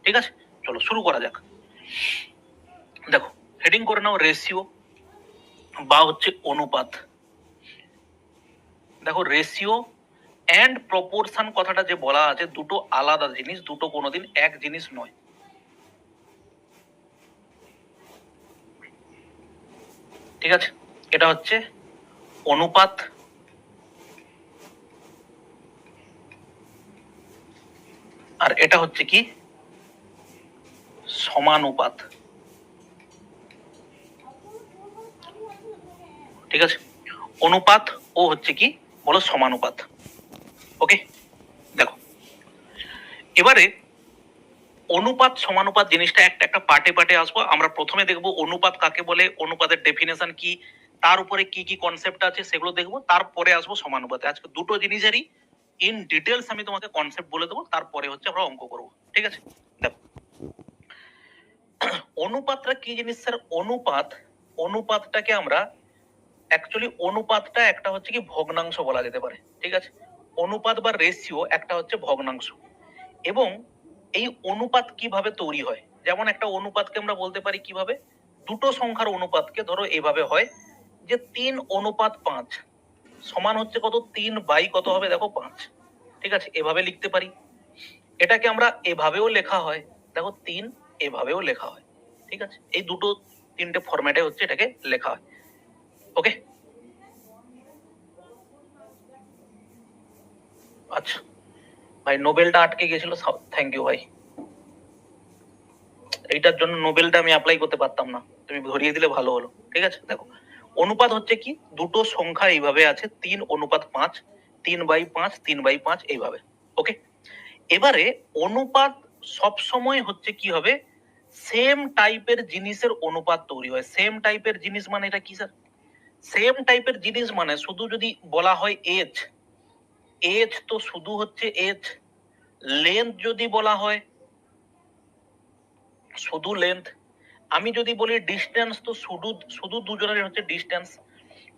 ঠিক আছে, চলো শুরু করা যাক। দেখো, হেডিং করে নাও রেশিও বা হচ্ছে অনুপাত। দেখো, রেশিও অ্যান্ড প্রপোর্শন কথাটা যে বলা আছে, দুটো আলাদা জিনিস, দুটো কোনোদিন এক জিনিস নয়। ঠিক আছে, এটা হচ্ছে অনুপাত, আর এটা হচ্ছে কি সমানুপাত। ঠিক আছে, অনুপাত ও হচ্ছে কি বলো সমানুপাত। ওকে, দেখো এবারে অনুপাত সমানুপাত জিনিসটা একটা একটা পার্টে পার্টে আসবো। আমরা প্রথমে দেখবো অনুপাত কাকে বলে, অনুপাতের ডেফিনেশন কি, তার উপরে কি কি কনসেপ্ট আছে সেগুলো দেখবো, তারপরে আসবো সমানুপাতে। আজকে দুটো জিনিসেরই ইন ডিটেলস আমি তোমাকে কনসেপ্ট বলে দেবো, তারপরে হচ্ছে আমরা অঙ্ক করবো। ঠিক আছে, দেখো অনুপাতটা কি জিনিস স্যার? অনুপাতটাকে আমরা অ্যাকচুয়ালি অনুপাতটা একটা হচ্ছে কি ভগ্নাংশ বলা যেতে পারে। ঠিক আছে, অনুপাত বা রেশিও একটা হচ্ছে ভগ্নাংশ। এবং এই অনুপাত কিভাবে তৈরি হয়, যেমন একটা অনুপাতকে আমরা বলতে পারি কিভাবে, দুটো সংখ্যার অনুপাতকে ধরো এভাবে হয় যে 3:5 সমান হচ্ছে কত, 3 বাই কত হবে দেখো 5। ঠিক আছে, এভাবে লিখতে পারি। এটাকে আমরা এভাবেও লেখা হয়, দেখো 3 এভাবেও লেখা হয়। ঠিক আছে, এই দুটো তিনটে ফরম্যাটে হচ্ছে এটাকে লেখা হয়। ওকে, আচ্ছা ভাই, নোবেলটা আটকে গেছিল, থ্যাংক ইউ ভাই। এইটার জন্য নোবেলটা আমি অ্যাপ্লাই করতে পারতাম না, তুমি ধরিয়ে দিলে ভালো হলো। ঠিক আছে, দেখো অনুপাত হচ্ছে কি দুটো সংখ্যা এইভাবে আছে 3:5, 3/5, 3/5 এইভাবে। ওকে, এবারে অনুপাত সব সময় হচ্ছে কি হবে, সেম টাইপের জিনিসের অনুপাত তৈরি হয়। সেম টাইপের জিনিস মানে এটা কি স্যার? সেম টাইপের জিনিস মানে শুধু যদি বলা হয় এজ, এজ তো শুধু হচ্ছে এজ, লেন্থ যদি বলা হয় শুধু লেন্থ, আমি যদি বলি ডিস্টেন্স তো শুধু শুধু দুজনের হচ্ছে ডিস্টেন্স।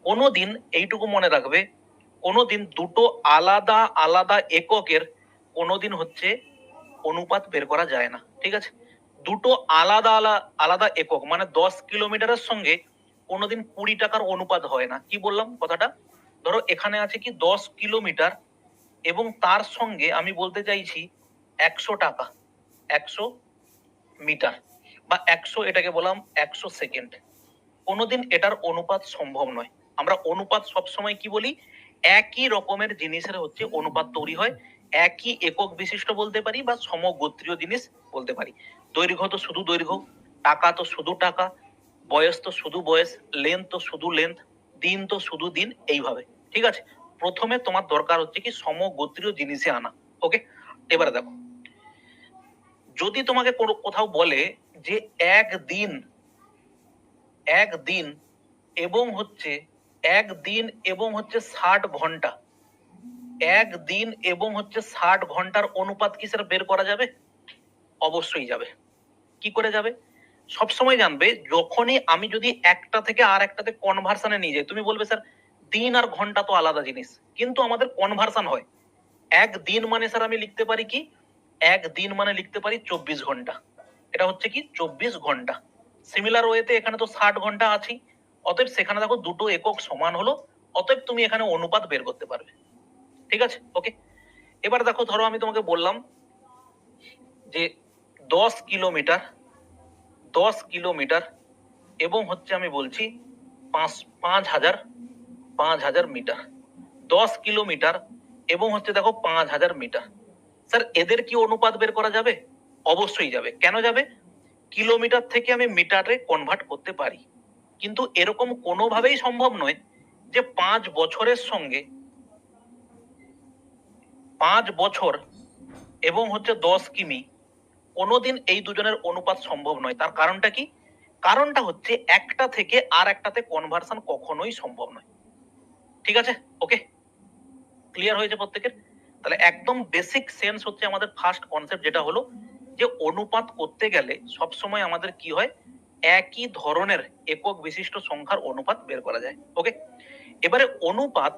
কোনোদিন এইটুকু মনে রাখবে, কোনোদিন দুটো আলাদা আলাদা এককের কোনোদিন হচ্ছে অনুপাত বের করা যায় না। ঠিক আছে, দুটো আলাদা আলাদা আলাদা একক মানে 10 কিলোমিটারের সঙ্গে কোনোদিন 20 টাকার অনুপাত হয় না। কি বললাম কথাটা? ধরো এখানে আছে কি 10 কিলোমিটার এবং তার সঙ্গে আমি বলতে চাইছি 100 টাকা, 100 মিটার বা 100, এটাকে বললাম 100 সেকেন্ড। কোনোদিন এটার অনুপাত সম্ভব নয়। আমরা অনুপাত সবসময় কি বলি, একই রকমের জিনিসের হচ্ছে অনুপাত তৈরি হয়, একই একক বিশিষ্ট বলতে পারি বা সমগোত্রীয় জিনিস বলতে পারি। দৈর্ঘ্য তো শুধু দৈর্ঘ্য, টাকা তো শুধু টাকা, বয়স তো শুধু বয়স, লেন্থ তো শুধু লেন্থ, দিন তো শুধু দিন, এইভাবে। ঠিক আছে, প্রথমে তোমার দরকার হচ্ছে কি সমগোত্রীয় জিনিসে আনা। ওকে, এবারে দেখো, যদি তোমাকে কোথাও বলে যে একদিন একদিন এবং হচ্ছে একদিন এবং হচ্ছে 60 ঘন্টা, একদিন এবং হচ্ছে 60 ঘন্টার অনুপাত কি স্যার বের করা যাবে? অবশ্যই যাবে। কি করে যাবে? সবসময় জানবে যখনই আমি যদি একটা থেকে আর একটাতে কনভার্সনে নিয়ে যাই, তুমি বলবে স্যার দিন আর ঘন্টা তো আলাদা জিনিস, কিন্তু আমাদের কনভার্সন হয়। একদিন মানে স্যার আমি লিখতে পারি কি, একদিন মানে লিখতে পারি 24 ঘন্টা, এটা হচ্ছে কি 24 ঘন্টা। সিমিলার ওয়েতে এখানে তো 60 ঘন্টা আছেই, অতএব সেখানে দেখো দুটো একক সমান হলো, অতএব তুমি এখানে অনুপাত বের করতে পারবে। ঠিক আছে, ওকে। এবার দেখো, ধরো আমি তোমাকে বললাম যে 10 কিলোমিটার, 10 কিলোমিটার এবং হচ্ছে আমি বলছি 5,000 মিটার, 10 কিলোমিটার এবং হচ্ছে দেখো 5,000 মিটার। স্যার এদের কি অনুপাত বের করা যাবে? অবশ্যই যাবে। কেন যাবে? কিলোমিটার থেকে আমি মিটারে কনভার্ট করতে পারি, কিন্তু এরকম কোনোভাবেই সম্ভব নয় যে 5 বছরের সঙ্গে 5 বছর এবং হচ্ছে 10 কিমি, কোনোদিন এই দুজনের অনুপাত সম্ভব নয়। তার কারণটা কি? কারণটা হচ্ছে একটা থেকে আর একটাতে কনভার্সন কখনোই সম্ভব নয়। ঠিক আছে, ওকে, ক্লিয়ার হয়েছে প্রত্যেকের? তাহলে একদম বেসিক সেন্স হচ্ছে আমাদের ফার্স্ট কনসেপ্ট, যেটা হলো যে অনুপাত করতে গেলে সবসময় আমাদের কি হয়, একই ধরনের একক বিশিষ্ট সংখ্যার অনুপাত বের করা যায়। ওকে, এবারে অনুপাত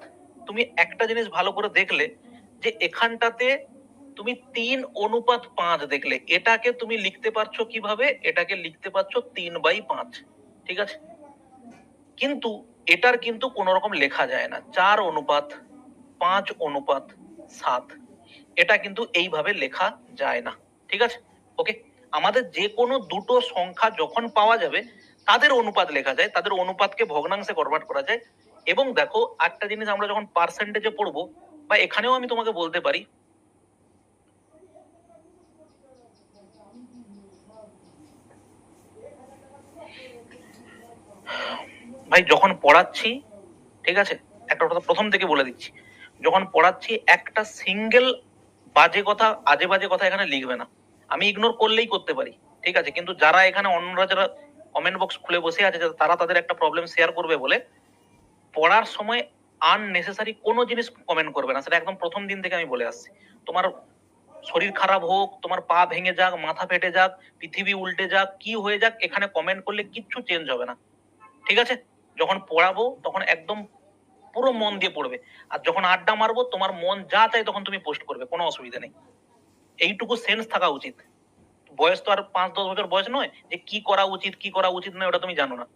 তুমি একটা জিনিস ভালো করে দেখলে যে এখানটাতে তুমি 3:5 দেখলে, এটাকে তুমি লিখতে পারছো কিভাবে? এটাকে লিখতে পারছো 3/5, ঠিক আছে? কিন্তু এটার কিন্তু কোনো রকম লেখা যায় না 4:5:7, এটা কিন্তু এইভাবে লেখা যায় না, ঠিক আছে? ওকে, আমাদের যে কোনো দুটো সংখ্যা যখন পাওয়া যাবে তাদের অনুপাত লেখা যায়, তাদের অনুপাতকে ভগ্নাংশে কনভার্ট করা যায়। এবং দেখো একটা জিনিস আমরা যখন পার্সেন্টেজে পড়বো, বা এখানেও আমি তোমাকে বলতে পারি, ভাই যখন পড়াচ্ছি, ঠিক আছে, একটা কথা প্রথম থেকে বলে দিচ্ছি, যখন পড়াচ্ছি একটা সিঙ্গেল বাজে কথা, আজে বাজে কথা এখানে লিখবে না। আমি ইগনোর করলেই করতে পারি, ঠিক আছে, কিন্তু যারা এখানে অন্যরা যারা কমেন্ট বক্স খুলে বসে আছে, তারা তাদের একটা প্রবলেম শেয়ার করবে বলে পড়ার সময় আননেসেসারি কোনো জিনিস কমেন্ট করবে না, সেটা একদম প্রথম দিন থেকে আমি বলে আসছি। তোমার শরীর খারাপ হোক, তোমার পা ভেঙে যাক, মাথা ফেটে যাক, পৃথিবী উল্টে যাক, কি হয়ে যাক, এখানে কমেন্ট করলে কিচ্ছু চেঞ্জ হবে না, ঠিক আছে? যখন পড়াবো তখন একদম পুরো মন দিয়ে পড়বে, আর যখন আড্ডা মারবো তোমার মন যা চাই তখন তুমি পোস্ট করবে, কোনো অসুবিধা নেই। এইটুকু সেন্স থাকা উচিত। বয়স তো আর 5-10 বছর বয়স নয় যে কি করা উচিত কি করা উচিত নয় ওটা তুমি জানো না।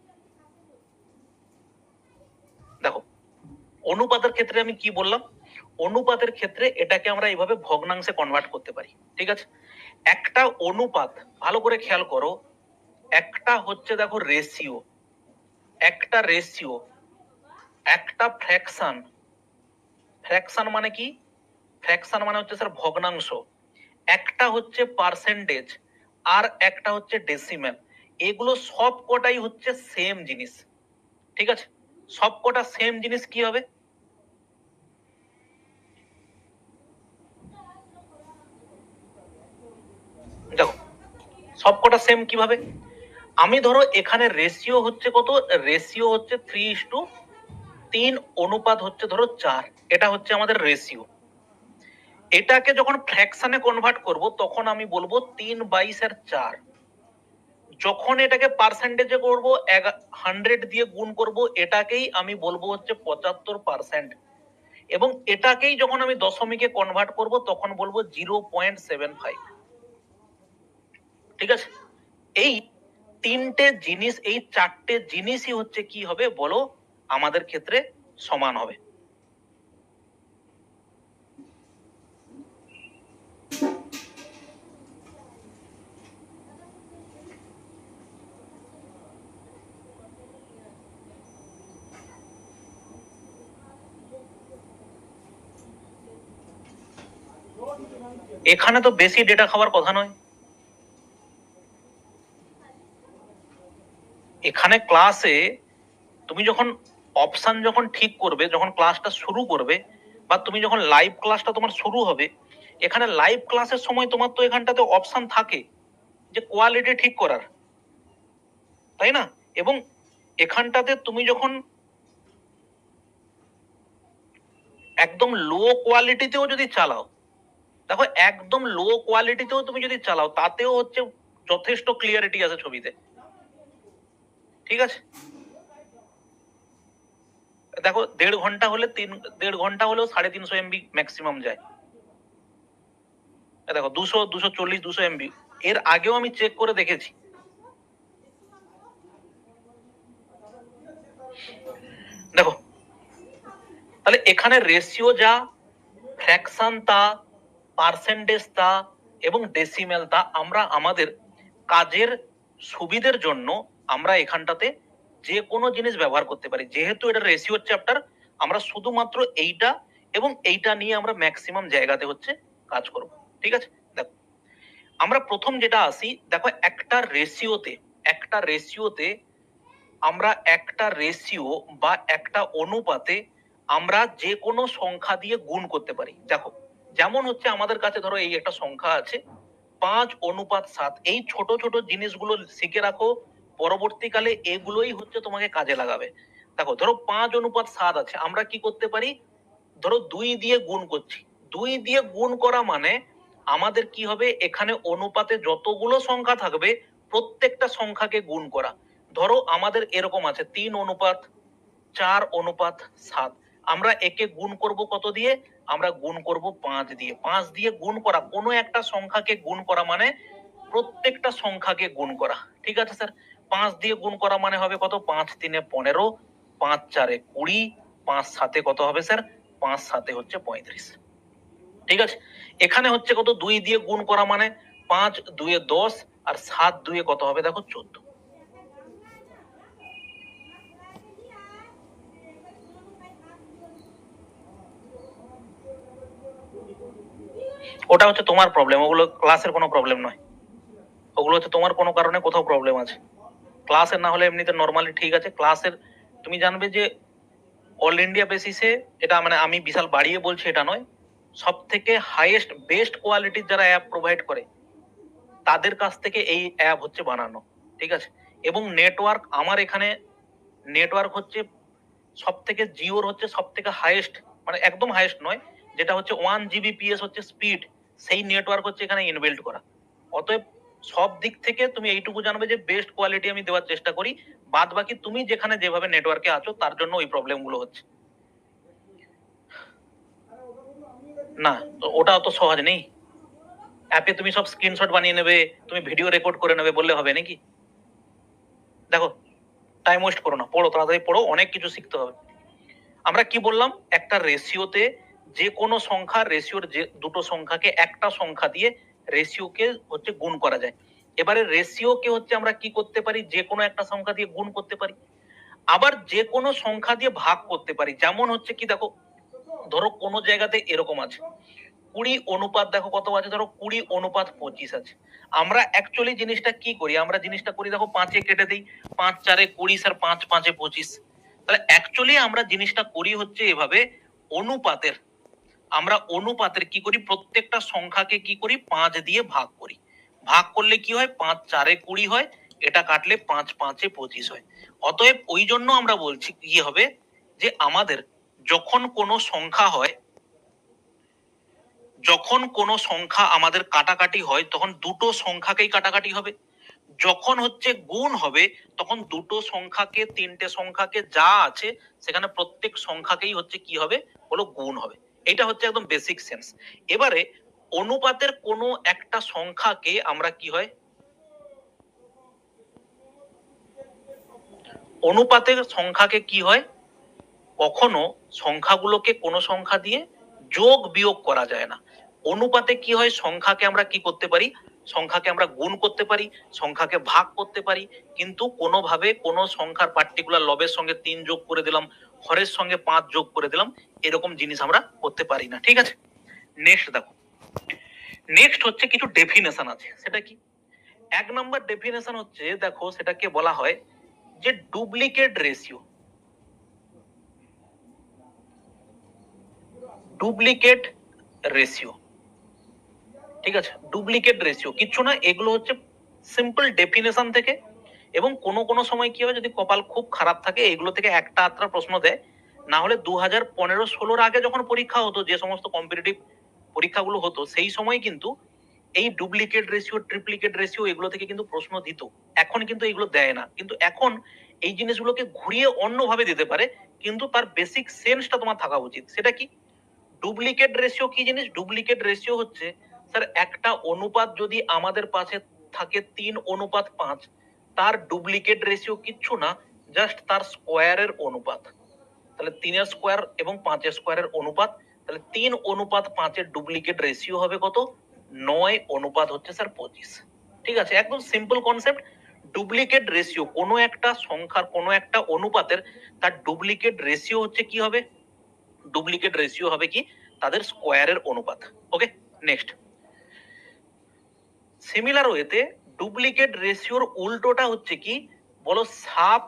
দেখো অনুপাতের ক্ষেত্রে আমি কি বললাম, অনুপাতের ক্ষেত্রে এটাকে আমরা এইভাবে ভগ্নাংশে কনভার্ট করতে পারি, ঠিক আছে? একটা অনুপাত, ভালো করে খেয়াল করো, একটা হচ্ছে দেখো রেশিও, একটা রেশিও, একটা ফ্র্যাকশন। ফ্র্যাকশন মানে কি? ফ্র্যাকশন মানে হচ্ছে স্যার ভগ্নাংশ। একটা হচ্ছে পার্সেন্টেজ, আর একটা হচ্ছে ডেসিমেল। এগুলো সব কটাই হচ্ছে সেম জিনিস, ঠিক আছে? সব কটা সেম জিনিস কি হবে? দেখো সব কটা সেম কিভাবে? আমি ধরো এখানে রেশিও হচ্ছে কত? রেশিও হচ্ছে 3:3, অনুপাত হচ্ছে ধরো 4, এটা হচ্ছে আমাদের রেশিও। এটাকে যখন ফ্র্যাকশনে কনভার্ট করব তখন আমি বলবো 3/4। যখন এটাকে পার্সেন্টেজে করব 100 দিয়ে গুণ করব, এটাকেই আমি বলবো হচ্ছে 75%। এবং এটাকেই যখন আমি দশমিকে কনভার্ট করব তখন বলবো 0.75, ঠিক আছে? এই তিনটে জিনিস, এই চারটে জিনিসই হচ্ছে কি হবে বলো আমাদের ক্ষেত্রে সমান হবে। এখানে তো বেশি ডেটা খাওয়ার কথা নয়। এখানে ক্লাসে তুমি যখন অপশন যখন ঠিক করবে, যখন ক্লাসটা শুরু করবে, বা তুমি যখন লাইভ ক্লাসটা তোমার শুরু হবে, এখানে লাইভ ক্লাসের সময় তোমার তো এখানটাতে অপশন থাকে যে কোয়ালিটি ঠিক করার, তাই না? এবং এখানটাতে তুমি যখন একদম লো কোয়ালিটিতেও যদি চালাও, দেখো একদম লো কোয়ালিটিতেও তুমি যদি চালাও তাতেও হচ্ছে যথেষ্ট ক্লিয়ারিটি আছে ছবিতে, ঠিক আছে? দেখো 1.5 ঘন্টা হলে 1.5 ঘন্টা হলেও 350 MB ম্যাক্সিমাম যায়। দেখো 200, 240, 200 MB এর আগেও আমি চেক করে দেখেছি। দেখো তাহলে এখানে রেশিও যা, ফ্র্যাকশন তা, পার্সেন্টেজ তা, এবং ডেসিমেল তা, আমরা আমাদের কাজের সুবিধের জন্য আমরা এখানটাতে যে কোনো জিনিস ব্যবহার করতে পারি। যেহেতু এটা রেশিও চ্যাপ্টার, আমরা শুধুমাত্র এইটা এবং এইটা নিয়ে আমরা ম্যাক্সিমাম জায়গাতে হচ্ছে কাজ করব, ঠিক আছে? দেখো আমরা প্রথম যেটা আসি, দেখো একটা রেশিওতে আমরা একটা রেশিও বা একটা অনুপাতে আমরা যে কোনো সংখ্যা দিয়ে গুণ করতে পারি। দেখো যেমন হচ্ছে আমাদের কাছে ধরো এই একটা সংখ্যা আছে 5:7, এই ছোট ছোট জিনিসগুলো শিখে রাখো, পরবর্তীকালে এগুলোই হচ্ছে তোমাকে কাজে লাগাবে। দেখো ধরো 5:7 আছে, আমরা কি করতে পারি? ধরো 2 দিয়ে গুণ করছি, 2 দিয়ে গুণ করা মানে আমাদের কি হবে, এখানে অনুপাতে যতগুলো সংখ্যা থাকবে প্রত্যেকটা সংখ্যাকে গুণ করা। ধরো আমাদের এরকম আছে 3:4:7, আমরা একে গুণ করব কত দিয়ে? আমরা গুণ করব 5 দিয়ে। 5 দিয়ে গুণ করা, কোনো একটা সংখ্যাকে গুণ করা মানে প্রত্যেকটা সংখ্যাকে গুণ করা। ঠিক আছে স্যার? 5 দিয়ে গুণ করা মানে হবে কত? 5 3 15, 5 4 20, 5 7 কত হবে স্যার? 5 7 হচ্ছে 35। ঠিক আছে? এখানে হচ্ছে কত? 2 দিয়ে গুণ করা মানে 5 2 10 আর 7 2 কত হবে দেখো? 14। ওটা হচ্ছে তোমার প্রবলেম, ওগুলো ক্লাসের কোনো প্রবলেম নয়। ওগুলো হচ্ছে তোমার কোনো কারণে কোথাও প্রবলেম আছে। ক্লাসের না হলে এমনিতে নরমালি ঠিক আছে। ক্লাসের তুমি জানবে যে অল ইন্ডিয়া বেসিসে, এটা মানে আমি বিশাল বাড়িয়ে বলছি এটা নয়, সব থেকে হাইয়েস্ট বেস্ট কোয়ালিটির যারা অ্যাপ প্রোভাইড করে তাদের কাছ থেকে এই অ্যাপ হচ্ছে বানানো। ঠিক আছে? এবং নেটওয়ার্ক আমার এখানে নেটওয়ার্ক হচ্ছে সব থেকে, জিওর হচ্ছে সব থেকে হাইয়েস্ট, মানে একদম হাইয়েস্ট নয়, যেটা হচ্ছে 1 Gbps হচ্ছে স্পিড, সেই নেটওয়ার্ক হচ্ছে এখানে ইনবিল্ট করা। অতএব সব দিক থেকে তুমি এইটুকু জানবে যে বেস্ট কোয়ালিটি আমি দেওয়ার চেষ্টা করি, বাদ বাকি তুমি যেখানে যেভাবে নেটওয়ার্কে আছো তার জন্য ওই প্রবলেম গুলো হচ্ছে। না তো ওটা অত সহজ নেই। অ্যাপে তুমি সব স্ক্রিনশট বানিয়ে নেবে, তুমি ভিডিও রেকর্ড করে নেবে বললে হবে নাকি? দেখো, টাইম ওয়েস্ট করো না, পড়ো, তাড়াতাড়ি পড়ো, অনেক কিছু শিখতে হবে। আমরা কি বললাম? একটা রেশিওতে যে কোনো সংখ্যা, রেশিওর যে দুটো সংখ্যাকে একটা সংখ্যা দিয়ে রেশিওকে হচ্ছে গুণ করা যায়। এবারে রেশিওকে হচ্ছে আমরা কি করতে পারি? যে কোনো একটা সংখ্যা দিয়ে গুণ করতে পারি, আবার যে কোনো সংখ্যা দিয়ে ভাগ করতে পারি। যেমন হচ্ছে কি দেখো, ধরো কোনো জায়গাতে এরকম আছে 20 অনুপাত, দেখো কত আছে, ধরো 20 অনুপাত 25 আছে। আমরা অ্যাকচুয়ালি জিনিসটা কি করি? আমরা জিনিসটা করি দেখো 5 এ কেটে দিই, 5 4 20 আর 5 5 25। তাহলে অ্যাকচুয়ালি আমরা জিনিসটা করি হচ্ছে এভাবে, অনুপাতের, আমরা অনুপাতের কি করি? প্রত্যেকটা সংখ্যাকে কি করি? 5 দিয়ে ভাগ করি। ভাগ করলে কি হয়? 5 4 20 হয়, এটা কাটলে 5 5 25 হয়। অতএব ওই জন্য আমরা বলছি কি হবে, যে আমাদের যখন কোনো সংখ্যা হয়, যখন কোনো সংখ্যা আমাদের কাটাকাটি হয় তখন দুটো সংখ্যাকেই কাটাকাটি হবে। যখন হচ্ছে গুণ হবে তখন দুটো সংখ্যাকে, তিনটে সংখ্যাকে যা আছে সেখানে প্রত্যেক সংখ্যাকেই হচ্ছে কি হবে? বলো গুণ হবে। এটা হচ্ছে একদম বেসিক সেন্স। এবারে অনুপাতের কোনো একটা সংখ্যাকে আমরা কি হয়? অনুপাতের সংখ্যাকে কি হয়? কখনো সংখ্যাগুলোকে কোনো সংখ্যা দিয়ে যোগ বিয়োগ করা যায় না। অনুপাতে কি হয়? সংখ্যাকে আমরা কি করতে পারি? সংখ্যাকে আমরা গুণ করতে পারি, সংখ্যাকে ভাগ করতে পারি, কিন্তু কোনোভাবে কোনো সংখ্যার পার্টিকুলার লবের সঙ্গে 3 যোগ করে দিলাম, হরের সঙ্গে 5 যোগ করে দিলাম, এরকম জিনিস আমরা করতে পারি না। ঠিক আছে? নেক্সট দেখো, নেক্সট হচ্ছে কিছু ডেফিনেশন আছে। সেটা কি? 1 নম্বর ডেফিনেশন হচ্ছে, দেখো সেটাকে বলা হয় যে ডুপ্লিকেট রেশিও। ডুপ্লিকেট রেশিও, ঠিক আছে? ডুপ্লিকেট রেশিও কিচ্ছু না, এগুলো হচ্ছে সিম্পল ডেফিনেশন থেকে, এবং কোনো কোনো সময় কি হবে, যদি কপাল খুব খারাপ থাকে এগুলো থেকে একটা আধটা প্রশ্ন দেয়। না হলে 2015-16 আগে যখন পরীক্ষা হতো, যে সমস্ত কম্পিটিটিভ পরীক্ষাগুলো হতো, সেই সময় কিন্তু এই ডুপ্লিকেট রেশিও, ট্রিপ্লিকেট রেশিও এগুলো থেকে কিন্তু প্রশ্ন দিত। এখন কিন্তু এগুলো দেয় না, কিন্তু এখন এই জিনিসগুলোকে ঘুরিয়ে অন্যভাবে দিতে পারে, কিন্তু তার বেসিক সেন্সটা তোমার থাকা উচিত। সেটা কি? ডুপ্লিকেট রেশিও কি জিনিস? ডুপ্লিকেট রেশিও হচ্ছে, স্যার একটা অনুপাত যদি আমাদের পাশে থাকে 3:5, তার ডুপ্লিকেট রেশিও কিচ্ছু না, জাস্ট তার স্কোয়ারের অনুপাত। তাহলে 3 স্কোয়ার এবং 5 স্কোয়ারের অনুপাত, তাহলে 3:5 ডুপ্লিকেট রেশিও হবে কত? 9 অনুপাত হচ্ছে স্যার 25। ঠিক আছে? একদম সিম্পল কনসেপ্ট। ডুপ্লিকেট রেশিও, কোনো একটা সংখ্যার, কোনো একটা অনুপাতের তার ডুপ্লিকেট রেশিও হচ্ছে কি হবে? ডুপ্লিকেট রেশিও হবে কি? তাদের স্কোয়ারের অনুপাত। Okay, next. সিমিলার ওয়েতে ডুপ্লিকেট রেশিওর উল্টোটা হচ্ছে কি? বলো, sub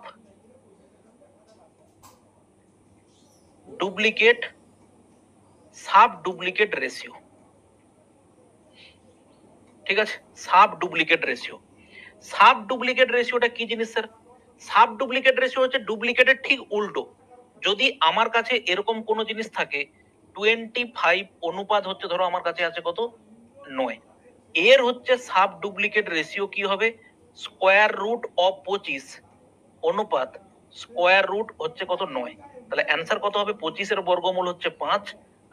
duplicate, sub duplicate ratio. ঠিক আছে? Sub duplicate ratio. Sub duplicate রেশিওটা কি জিনিস স্যার? সাব ডুপ্লিকেট রেশিও হচ্ছে ডুপ্লিকেটের ঠিক উল্টো। যদি আমার কাছে এরকম কোনো জিনিস থাকে 25 অনুপাত হচ্ছে, ধরো আমার কাছে আছে কত? 9, এর হচ্ছে সাব ডুপ্লিকেট রেশিও কি হবে? স্কোয়ার রুট অফ 25 অনুপাত স্কোয়ার রুট হচ্ছে কত? 9। তাহলে অ্যান্সার কত হবে? 25 এর বর্গমূল হচ্ছে 5,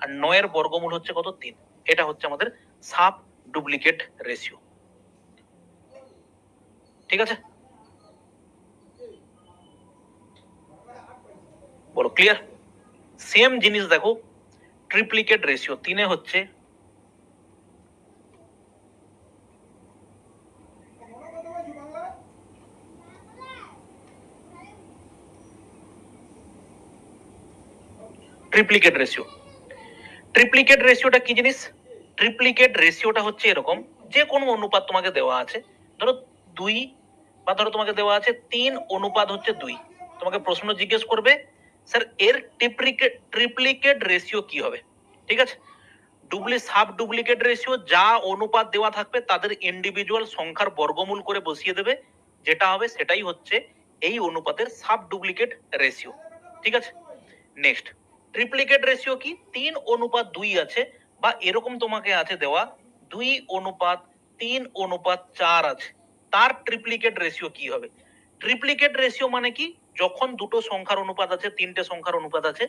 আর 9 এর বর্গমূল হচ্ছে কত 3। এটা হচ্ছে আমাদের সাব ডুপ্লিকেট রেশিও। ঠিক আছে, বলো ক্লিয়ার? সেম জিনিস দেখো ট্রিপ্লিকেট রেশিও। 3 হচ্ছে ট্রিপ্লিকেট রেশিও। ট্রিপ্লিকেট রেশিওটা কি জিনিস? ট্রিপ্লিকেট রেশিওটা হচ্ছে এরকম, যে কোনো অনুপাত তোমাকে দেওয়া আছে, ধরো 2 বা ধরো তোমাকে দেওয়া আছে 3 অনুপাত হচ্ছে 2। তোমাকে প্রশ্ন জিজ্ঞেস করবে স্যার এর ট্রিপ্লিকেট রেশিও কি হবে? ঠিক আছে, সাব ডুপ্লিকেট রেশিও যা অনুপাত দেওয়া থাকবে তাদের ইন্ডিভিজুয়াল সংখ্যার বর্গমূল করে বসিয়ে দেবে, যেটা হবে সেটাই হচ্ছে এই অনুপাতের সাব ডুপ্লিকেট রেশিও। ঠিক আছে, নেক্সট ট্রিপ্লিকেট রেশিও কি? 3 অনুপাত 2 আছে বা এরকম তোমাকে আছে দেওয়া 2 অনুপাত 3 অনুপাত 4 আছে, তার ট্রিপ্লিকেট রেশিও কি হবে? ট্রিপ্লিকেট রেশিও মানে কি? যখন দুটো সংখ্যার অনুপাত আছে, তিনটে সংখ্যার অনুপাত আছে,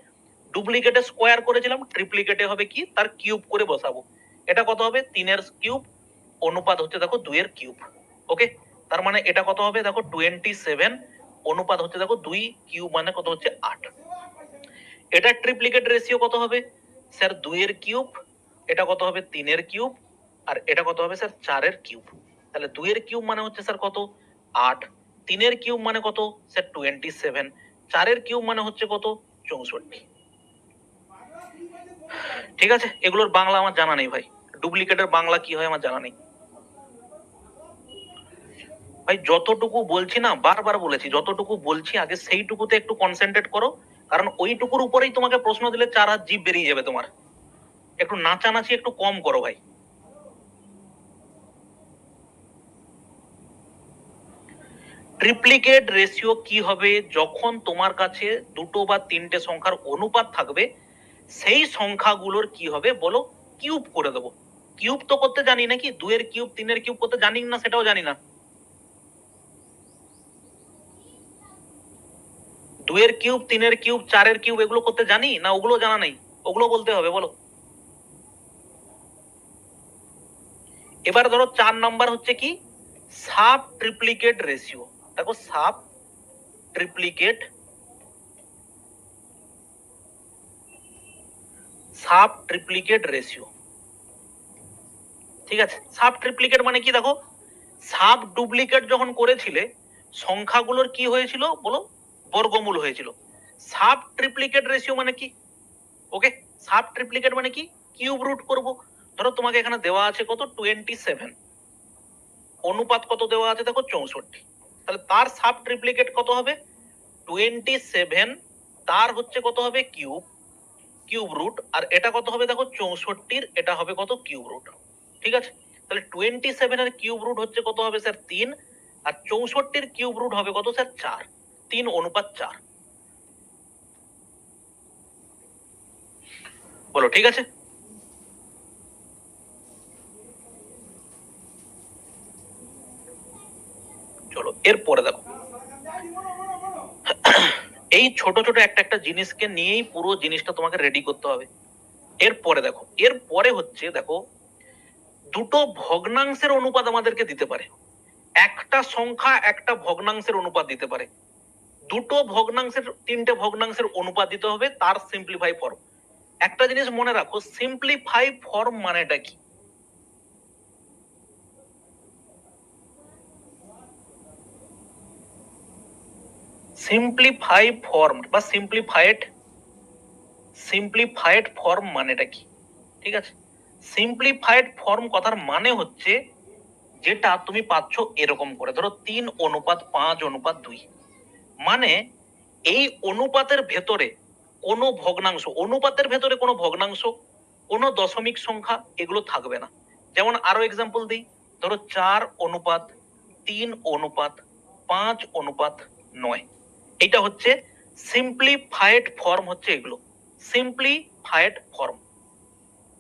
ডুপ্লিকেটে স্কোয়ার করেছিলাম, ট্রিপ্লিকেটে হবে কি তার কিউব করে বসাবো। এটা কত হবে? 3 এর কিউব অনুপাত হচ্ছে দেখো 2 এর কিউব। ওকে, তার মানে এটা কত হবে দেখো 27 অনুপাত হচ্ছে দেখো 2 কিউব মানে কত হচ্ছে 8। এটা ট্রিপ্লিকেট রেশিও কত হবে স্যার? 2 এর কিউব, এটা কত হবে 3 এর কিউব, আর এটা কত হবে স্যার 4 এর কিউব। তাহলে 2 এর কিউব মানে হচ্ছে স্যার কত 8, 3 এর কিউব মানে কত স্যার 27, 4 এর কিউব মানে হচ্ছে কত 64। ঠিক আছে, এগুলোর বাংলা আমার জানা নেই ভাই, ডুপ্লিকেটের বাংলা কি হয় আমার জানা নেই ভাই। যতটুকু বলছি না, বারবার বলেছি, যতটুকু বলছি আগে সেইটুকুতে একটু কনসেন্ট্রেট করো, কারণ ওইটুকুর উপরেই তোমাকে প্রশ্ন দিলে 4 হাত জিভ বেরিয়ে যাবে তোমার। একটু নাচানাচি একটু কম করো ভাই। ট্রিপ্লিকেট রেশিও কি হবে? যখন তোমার কাছে দুটো বা তিনটে সংখ্যার অনুপাত থাকবে, সেই সংখ্যাগুলোর কি হবে বলো? কিউব করে দেবো। কিউব তো করতে জানি নাকি? 2 এর কিউব 3 এর কিউব করতে জানি না, সেটাও জানি না। 2 এর কিউব 3 এর কিউব 4 এর কিউব এগুলো করতে জানি না? ওগুলো জানা নেই, ওগুলো বলতে হবে বলো। এবার ধরো 4 নাম্বার হচ্ছে কি সাব ট্রিপ্লিকেট রেশিও। দেখো সাব ট্রিপ্লিকেট রেশিও। ঠিক আছে, সাব ট্রিপ্লিকেট মানে কি? দেখো সাব ডুপ্লিকেট যখন করেছিলে সংখ্যাগুলোর কি হয়েছিল বলো? বর্গমূল হয়েছিল। সাব ট্রিপ্লিকেট রেশিও মানে কি? ওকে, সাব ট্রিপ্লিকেট মানে কি? কিউব রুট করব। ধরো তোমাকে এখানে দেওয়া আছে কত 27, অনুপাত কত দেওয়া আছে দেখো 64, তাহলে তার সাব ট্রিপ্লিকেট কত হবে? 27, তার হচ্ছে কত হবে কিউব রুট, আর এটা কত হবে দেখো 64, এটা হবে কত কিউব রুট। ঠিক আছে, তাহলে 27 এর কিউব রুট হচ্ছে কত হবে স্যার 3, আর 64 কিউব রুট হবে কত স্যার 4, 3 অনুপাত 4। বলো ঠিক আছে? চলো এরপরে দেখো, এই ছোট ছোট একটা একটা জিনিসকে নিয়েই পুরো জিনিসটা তোমাকে রেডি করতে হবে। এরপরে দেখো, এরপরে হচ্ছে দেখো দুটো ভগ্নাংশের অনুপাত আমাদেরকে দিতে পারে, একটা সংখ্যা একটা ভগ্নাংশের অনুপাত দিতে পারে, দুটো ভগ্নাংশের তিনটে ভগ্নাংশের অনুপাত দিতে হবে, তার সিম্পলিফাই ফর্ম। একটা জিনিস মনে রাখো, সিম্পলিফাই ফর্ম মানেটা কি? সিম্পলিফাই ফর্ম বা সিম্পলিফাইড ফর্ম মানেটা কি? ঠিক আছে, সিম্পলিফাইড ফর্ম কথার মানে হচ্ছে যেটা তুমি পাচ্ছ এরকম করে, ধরো 3 অনুপাত 5 অনুপাত 2, মানে এই অনুপাতের ভেতরে কোনো ভগ্নাংশ, অনুপাতের ভেতরে কোনো ভগ্নাংশ, কোনো দশমিক সংখ্যা এগুলো থাকবে না। যেমন আরো এক্সাম্পল দিই, ধরো 4 অনুপাত 3 অনুপাত 5 অনুপাত 9, এটা হচ্ছে সিম্পলিফাইড ফর্ম, হচ্ছে এগুলো সিম্পলিফাইড ফর্ম।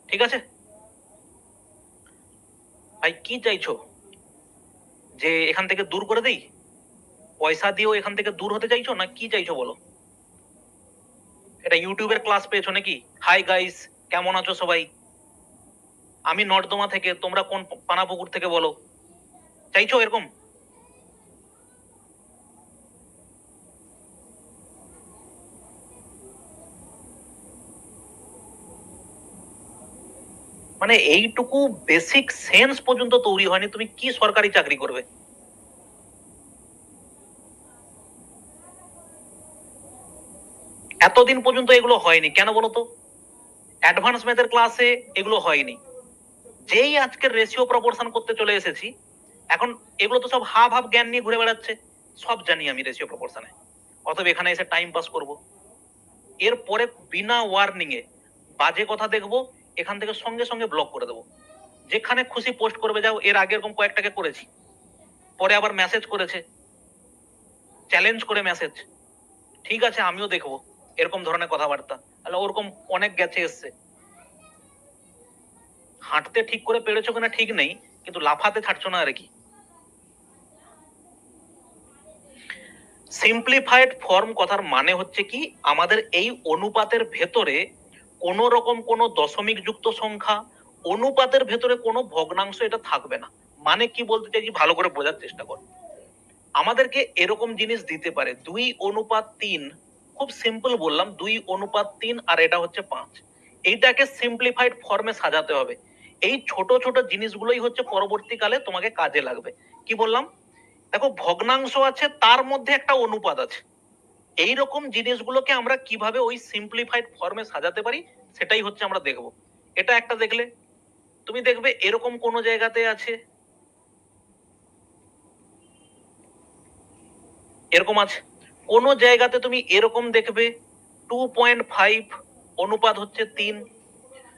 ঠিক আছে ভাই, কি চাইছো? যে এখান থেকে দূর করে দেই, পয়সা দিয়েও এখান থেকে দূর হতে চাইছো, না কি চাইছো বলো? এটা ইউটিউবের ক্লাস পেয়েছো নাকি? হাই গাইস, কেমন আছো সবাই? আমি নর্দমা থেকে, তোমরা কোন পানাপুকুর থেকে বলো? চাইছো এরকম? মানে এইটুকু বেসিক সেন্স পর্যন্ত তৈরি হয়নি, তুমি কি সরকারি চাকরি করবে? এতদিন পর্যন্ত এগুলো হয়নি কেন বলো তো? অ্যাডভান্স ম্যাথের ক্লাসে এগুলো হয়নি। যেই আজকের রেশিও প্রপোর্শন করতে চলে এসেছি, এখন এগুলো তো সব হাফ হাফ জ্ঞান নিয়ে ঘুরে বেড়াচ্ছে। সব জানি আমি রেশিও প্রপোর্শনে, অতএব এখানে এসে টাইম পাস করব। এরপরে বিনা ওয়ার্নিং এ বাজে কথা দেখবো, এখান থেকে সঙ্গে সঙ্গে ব্লক করে দেবো। যেখানে খুশি পোস্ট করবে যাও। এর আগে এরকম কয়েকটাকে করেছি, পরে আবার মেসেজ করেছে, চ্যালেঞ্জ করে মেসেজ। ঠিক আছে, আমিও দেখবো এরকম ধরনের কথাবার্তা। তাহলে ওরকম অনেক গেছে এসছে। হাঁটতে ঠিক করে পেরেছো কিনা ঠিক নেই, কিন্তু লাফাতে ছাড়ছো না আর কি। সিম্পলিফাইড ফর্ম কথার মানে হচ্ছে কি, আমাদের এই অনুপাতের ভেতরে কোন রকম কোনো দশমিক যুক্ত সংখ্যা, অনুপাতের ভেতরে কোনো ভগ্নাংশ এটা থাকবে না। মানে কি বলতে চাইছি ভালো করে বোঝার চেষ্টা কর। আমাদেরকে এরকম জিনিস দিতে পারে 2:3, খুব সিম্পল বললাম 2:3, আর এটা হচ্ছে 5। এইটাকে সিম্পলিফাইড ফর্মে সাজাতে হবে। এই ছোট ছোট জিনিসগুলোই হচ্ছে পরবর্তীকালে তোমাকে কাজে লাগবে। কি বললাম? দেখো, ভগ্নাংশ আছে, তার মধ্যে একটা অনুপাত আছে। এইরকম জিনিসগুলোকে আমরা কিভাবে ওই সিম্পলিফাইড ফর্মে সাজাতে পারি সেটাই হচ্ছে আমরা দেখব। এটা একটা দেখলে তুমি দেখবে এরকম কোন জায়গাতে আছে, এরকম আছে কোন জায়গাতে, তুমি এরকম দেখবে 2.5 অনুপাত হচ্ছে 3।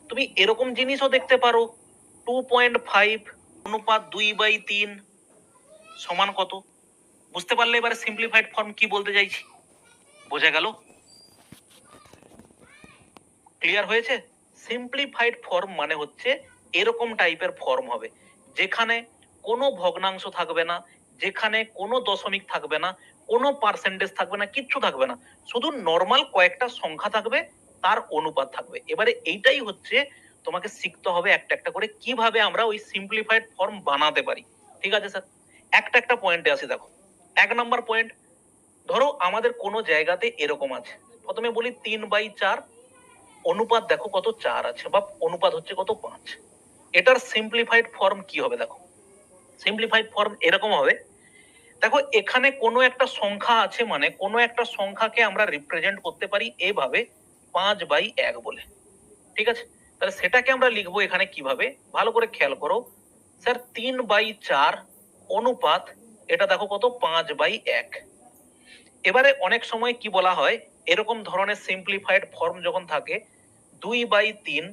তুমি এরকম জিনিসও দেখতে পারো 2.5 অনুপাত 2/3 সমান কত। বুঝতে পারলে এবারে সিম্পলিফাইড ফর্ম কি বলতে চাইছি? বোঝা গেল? ক্লিয়ার হয়েছে? সিম্পলিফাইড ফর্ম মানে হচ্ছে এরকম টাইপের ফর্ম হবে, যেখানে কোনো ভগ্নাংশ থাকবে না, যেখানে কোনো দশমিক থাকবে না, কোনো পার্সেন্টেজ থাকবে না, কিচ্ছু থাকবে না, শুধু নর্মাল কয়েকটা সংখ্যা থাকবে, তার অনুপাত থাকবে। এবারে এইটাই হচ্ছে তোমাকে শিখতে হবে একটা একটা করে কিভাবে আমরা ওই সিম্পলিফাইড ফর্ম বানাতে পারি। ঠিক আছে স্যার, একটা একটা পয়েন্টে আসি। দেখো, 1 নম্বর পয়েন্ট, ধরো আমাদের কোনো জায়গাতে এরকম আছে। প্রথমে বলি 3/4, অনুপাত দেখো কত 4 আছে, বা অনুপাত হচ্ছে কত 5। এটার সিম্পলিফাইড ফর্ম কি হবে? দেখো, সিম্পলিফাইড ফর্ম এরকম হবে। দেখো, এখানে কোনো একটা সংখ্যা আছে, মানে কোনো একটা সংখ্যাকে আমরা রিপ্রেজেন্ট করতে পারি এভাবে 5/1 বলে। ঠিক আছে, তাহলে সেটাকে আমরা লিখবো এখানে কিভাবে, ভালো করে খেয়াল করো। স্যার 3/4 অনুপাত, এটা দেখো কত 5/1। এবারে অনেক সময় কি বলা হয়, এরকম ধরনের সিম্পলিফাইড ফর্ম যখন থাকে 2/3,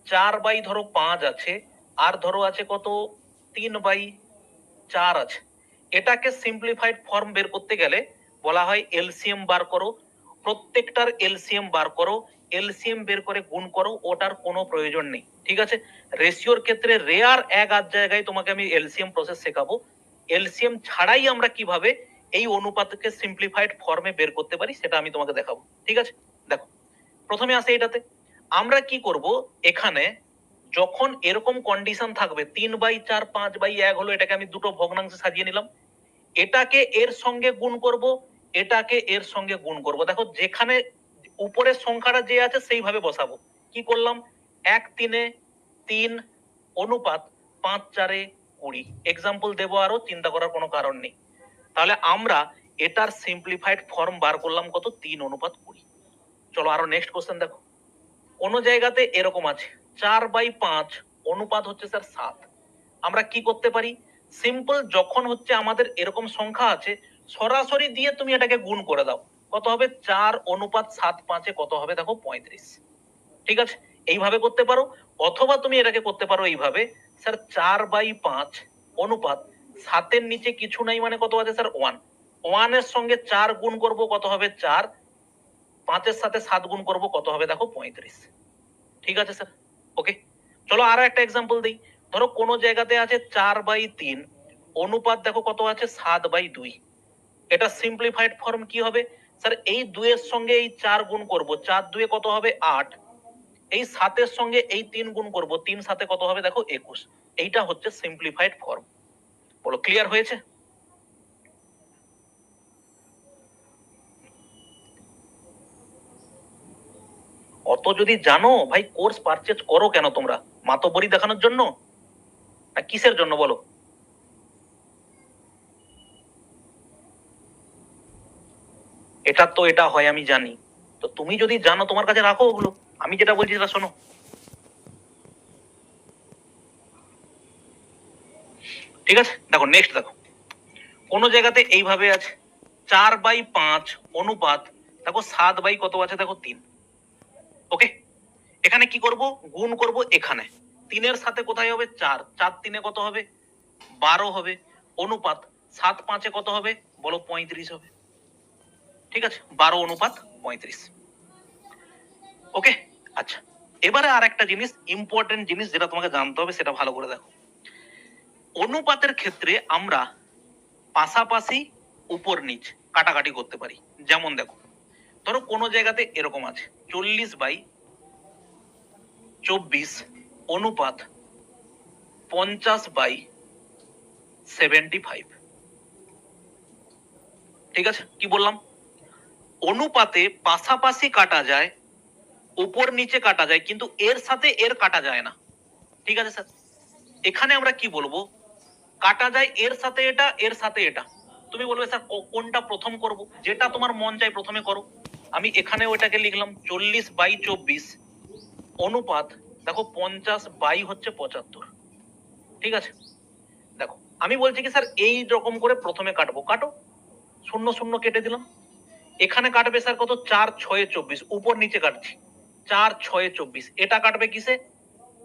4 ধরো 5 আছে, আর ধরো আছে কত 3/4 আছে। এটাকে সিম্পলিফাইড ফর্ম বের করতে গেলে বলা হয় এলসিএম বার করো, প্রত্যেকটার এলসিএম বার করো, এলসিএম বের করে গুণ করো, ওটার কোনো প্রয়োজন নেই। ঠিক আছে, রেশিওর ক্ষেত্রে রেয়ার এক আধ জায়গায় তোমাকে আমি এলসিএম প্রসেস শেখাবো। এলসিএম ছাড়াই আমরা কিভাবে এই অনুপাতকে সিম্পলিফাইড ফর্মে বের করতে পারি সেটা আমি তোমাকে দেখাবো। ঠিক আছে, দেখো প্রথমে আসে এটাতে। আমরা কি করব, এখানে যখন এরকম কন্ডিশন থাকবে 3/4 5/1 হলো, এটাকে আমি দুটো ভগ্নাংশে সাজিয়ে নিলাম, এটাকে এর সঙ্গে গুণ করব, এটাকে এর সঙ্গে গুণ করব। দেখো, যেখানে উপরের সংখ্যাটা যে আছে সেইভাবে বসাবো। কি করলাম, 1/3 3 অনুপাত 5/4 20। এক্সাম্পল দেবো, আরো চিন্তা করার কোনো কারণ নেই। তাহলে আমরা এটার সিম্পলিফাইড ফর্ম বার করলাম কত, 3:20। চলো আরো নেক্সট কোশ্চেন দেখো। কোন জায়গাতে এরকম আছে 4/5 অনুপাত হচ্ছে স্যার 7। আমরা কি করতে পারি, সিম্পল যখন হচ্ছে আমাদের এরকম সংখ্যা আছে, সরাসরি দিয়ে তুমি এটাকে গুণ করে দাও। কত হবে, 4:7/5 কত হবে দেখো 35। ঠিক আছে, এইভাবে করতে পারো, অথবা তুমি এটাকে করতে পারো এইভাবে, স্যার 4/5 অনুপাত 7 এর নিচে কিছু নাই, মানে কত আছে স্যার 1। 1 এর সঙ্গে 4 গুণ করব, কত হবে 4। 5 এর সাথে 7 গুণ করব, কত হবে দেখো 35। ঠিক আছে স্যার, ওকে। চলো আরো একটা এক্সাম্পল দিই। ধরো কোন জায়গাতে আছে 4/3 অনুপাত দেখো কত আছে 7/2। এটা সিম্পলিফাইড ফর্ম কি হবে, স্যার এই 2 এর সঙ্গে এই 4 গুণ করব, 4 2 কত হবে 8। এই 7-এর সঙ্গে এই 3 গুণ করব, 3 7-এ কত হবে দেখো 21। এইটা হচ্ছে সিম্পলিফাইড ফর্ম। বলো ক্লিয়ার হয়েছে? অত যদি জানো ভাই কোর্স পারচেজ করো কেন তোমরা? মাতব্বরি দেখানোর জন্য না কিসের জন্য বলো? এটা হয় আমি জানি, তো তুমি যদি জানো তোমার কাছে রাখো ওগুলো, আমি যেটা বলছি সেটা শোনো। ঠিক আছে, দেখো নেক্সট দেখো, কোন জায়গাতে এইভাবে আছে 4/5 অনুপাত, দেখো 7 কত আছে দেখো 3। ওকে, এখানে কি করব? গুণ করব এখানে 3-এর সাথে কোথায় হবে 4, 4 3-এ কত হবে 12 হবে, অনুপাত 7 5-এ কত হবে বলো 35 হবে। ঠিক আছে, 12 অনুপাত 35। ওকে, আচ্ছা এবারে আর একটা জিনিস, ইম্পর্টেন্ট জিনিস যেটা তোমাকে জানতে হবে, সেটা ভালো করে দেখো। অনুপাতের ক্ষেত্রে আমরা পাশাপাশি উপর নিচ কাটাকাটি করতে পারি। যেমন দেখো, ধরো কোনো জায়গাতে এরকম আছে 40/24 অনুপাত 50/75। ঠিক আছে, কি বললাম? অনুপাতে পাশাপাশি কাটা যায়, উপর নিচে কাটা যায়, কিন্তু এর সাথে এর কাটা যায় না। ঠিক আছে স্যার, এখানে আমরা কি বলবো? কাটা যায় এর সাথে এটা, এর সাথে এটা। তুমি বলবে স্যার কোনটা প্রথম করব? যেটা তোমার মন চাই প্রথমে করো। আমি এখানে ওটাকে লিখলাম 40/24 অনুপাত দেখো 50/75। ঠিক আছে, দেখো আমি বলছি কি স্যার এই রকম করে প্রথমে কাটবো, কাটো, 0 0 কেটে দিলাম। এখানে কাটবে স্যার কত 4 6 24, উপর নিচে কাটছি 4 6 24। এটা কাটবে কিসে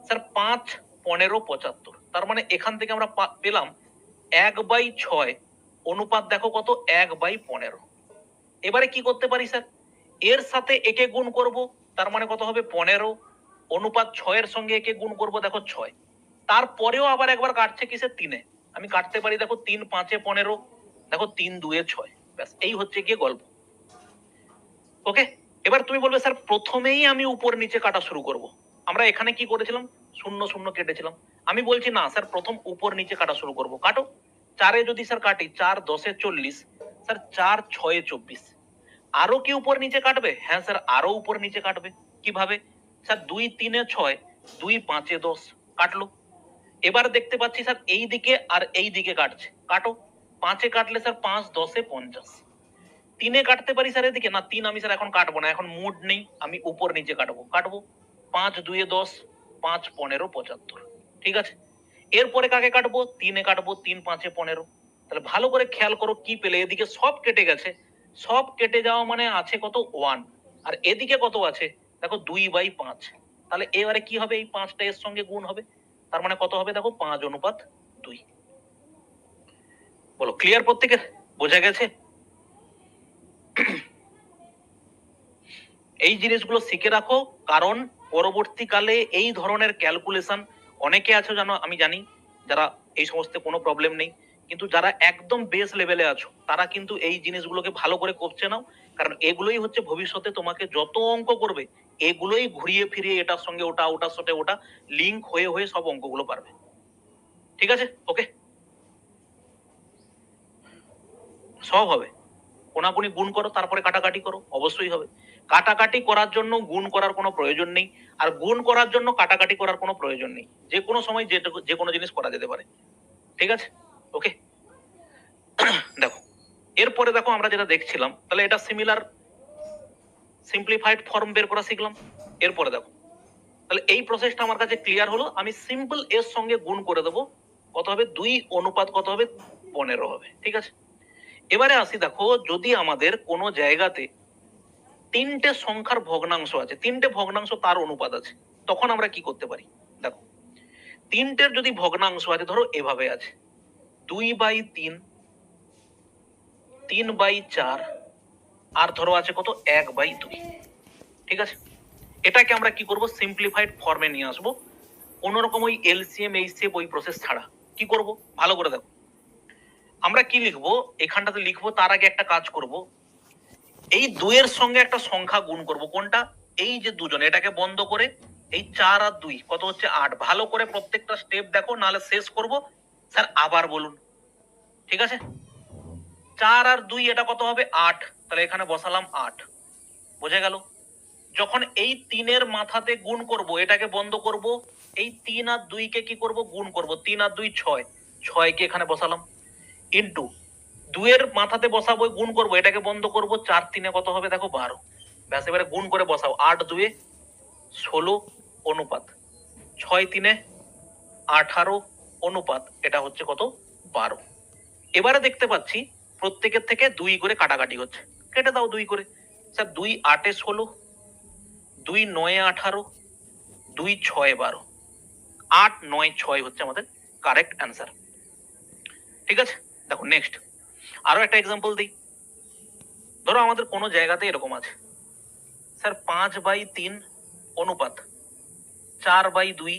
স্যার 5 15 75। তার মানে এখান থেকে আমরা পেলাম 1/6 অনুপাত দেখো কত 1/15। এবারে কি করতে পারি স্যার? এর সাথে একে গুণ করব, তার মানে কত হবে 15 অনুপাত 6-এর সঙ্গে একে গুণ করব দেখো 6। তারপরেও আবার একবার কাটছে কিসে 3-এ, আমি কাটতে পারি দেখো 3 5-এ 15, দেখো 3 2-এ 6। ব্যাস এই হচ্ছে গিয়ে গল্প। ওকে, এবার তুমি বলবে স্যার প্রথমেই আমি উপর নিচে কাটা শুরু করব। আমরা এখানে কি করেছিলাম 0 0 কেটেছিলাম। আমি বলছি না স্যার প্রথম উপর নিচে কাটা শুরু করব, কাটো। 4-এ যদি স্যার কাটি 4 10-এ 40, স্যার 4 6-এ 24। আরো কি উপর নিচে কাটবে? হ্যাঁ স্যার আরো উপর নিচে কাটবে। কিভাবে? স্যার 2 3-এ 6, 2 5-এ 10 কাটলো। এবার দেখতে পাচ্ছি স্যার এই দিকে আর এই দিকে কাটছে, কাটো। 5-এ কাটলে স্যার 5 10-এ 50। 3-এ কাটতে পারি স্যার এদিকে না, 3 আমি স্যার এখন কাটবো না, এখন মুড নেই, আমি উপর নিচে কাটবো, কাটবো। 5 2-এ 10, 5 15 75। ঠিক আছে, এরপরে কাকে কাটবো? 3-এ কাটবো, 3 5-এ 15। তাহলে ভালো করে খেয়াল করো কি পেলে, এদিকে সব কেটে গেছে, সব কেটে যাওয়া মানে আছে কত 1, আর এদিকে কত আছে দেখো 2/5। তাহলে এবারে কি হবে? এই 5টা এর সঙ্গে গুণ হবে, তার মানে কত হবে দেখো 5 অনুপাত 2। বলো ক্লিয়ার? প্রত্যেকের বোঝা গেছে? এই জিনিসগুলো শিখে রাখো, কারণ পরবর্তীকালে এই ধরনের ক্যালকুলেশন অনেকে আছে জানো, আমি জানি যারা এই সমস্ত কোনো প্রবলেম নেই, কিন্তু যারা একদম বেস লেভেলে আছো তারা কিন্তু এই জিনিসগুলোকে ভালো করে করছে নাও, কারণ এগুলোই হচ্ছে ভবিষ্যতে তোমাকে যত অঙ্ক করবে এগুলোই ঘুরিয়ে ফিরিয়ে এটার সঙ্গে ওটা, ওটার সাথে ওটা লিঙ্ক হয়ে হয়ে সব অঙ্কগুলো পারবে। ঠিক আছে, ওকে, সব হবে। কোনাকুনি গুণ করো, তারপরে কাটাকাটি করো, অবশ্যই হবে। কাটাকাটি করার জন্য গুণ করার কোনো প্রয়োজন নেই, আর গুণ করার জন্য কাটাকাটি করার কোনো প্রয়োজন নেই। যে কোনো সময় যে কোনো জিনিস করা যেতে পারে। ঠিক আছে, ওকে। দেখো এরপরে দেখো আমরা যেটা দেখছিলাম, তাহলে এটা সিমিলার সিম্পলিফাইড ফর্ম বের করা শিখলাম। এরপরে দেখো, তাহলে এই প্রসেসটা আমার কাছে ক্লিয়ার হলো। আমি সিম্পল এর সঙ্গে গুণ করে দেবো, কত হবে 2 অনুপাত কত হবে 15 হবে। ঠিক আছে, এবারে আসি, দেখো যদি আমাদের কোনো জায়গাতে 3টে সংখ্যার ভগ্নাংশ আছে, 3টে ভগ্নাংশ তার অনুপাত আছে, তখন আমরা কি করতে পারি? দেখো 3টের যদি ভগ্নাংশ আছে, ধরো এভাবে আছে 2/3, 3/4, আর ধরো আছে কত 1/2। ঠিক আছে, এটাকে আমরা কি করব? সিম্পলিফাইড ফর্মে নিয়ে আসবো, কোনোরকম ওই এলসিএম এইচসিএফ ওই প্রসেস ছাড়া। কি করব ভালো করে দেখো, আমরা কি লিখবো এখানটাতে লিখবো, তার আগে একটা কাজ করব, এই 2 এর সঙ্গে একটা সংখ্যা গুণ করব। কোনটা? এই যে দুজনে, এটাকে বন্ধ করে এই 4 আর 2 কত হচ্ছে 8। ভালো করে প্রত্যেকটা স্টেপ দেখো, নাহলে শেষ করব। স্যার আবার বলুন, ঠিক আছে? 4 আর 2 এটা কত হবে 8, তাহলে এখানে বসালাম 8। বোঝা গেল? যখন এই 3 এর মাথাতে গুণ করব, এটাকে বন্ধ করব, এই 3 আর 2 কে কি করব, গুণ করব। 3 আর 2 6, 6 কে এখানে বসালাম, ইনটু 2 এর মাথাতে বসাবো, গুণ করব, এটাকে বন্ধ করব। 4 3 কত হবে দেখো 12। ব্যাস, এবারে গুণ করে বসাও। 8 2 16 অনুপাত 6 3 18 অনুপাত এটা হচ্ছে কত 12। এবারে দেখতে পাচ্ছি প্রত্যেকের থেকে 2 করে কাটাকাটি হচ্ছে, কেটে দাও 2 করে। স্যার 2 8 16, 2 9 18, 2 6 12, 8 9 6 হচ্ছে আমাদের কারেক্ট অ্যান্সার। ঠিক আছে, দেখো নেক্সট আরো একটা এক্সাম্পল দিই। ধরো আমাদের কোনো জায়গাতে এরকম আছে, স্যার 5/3 অনুপাত 4/2,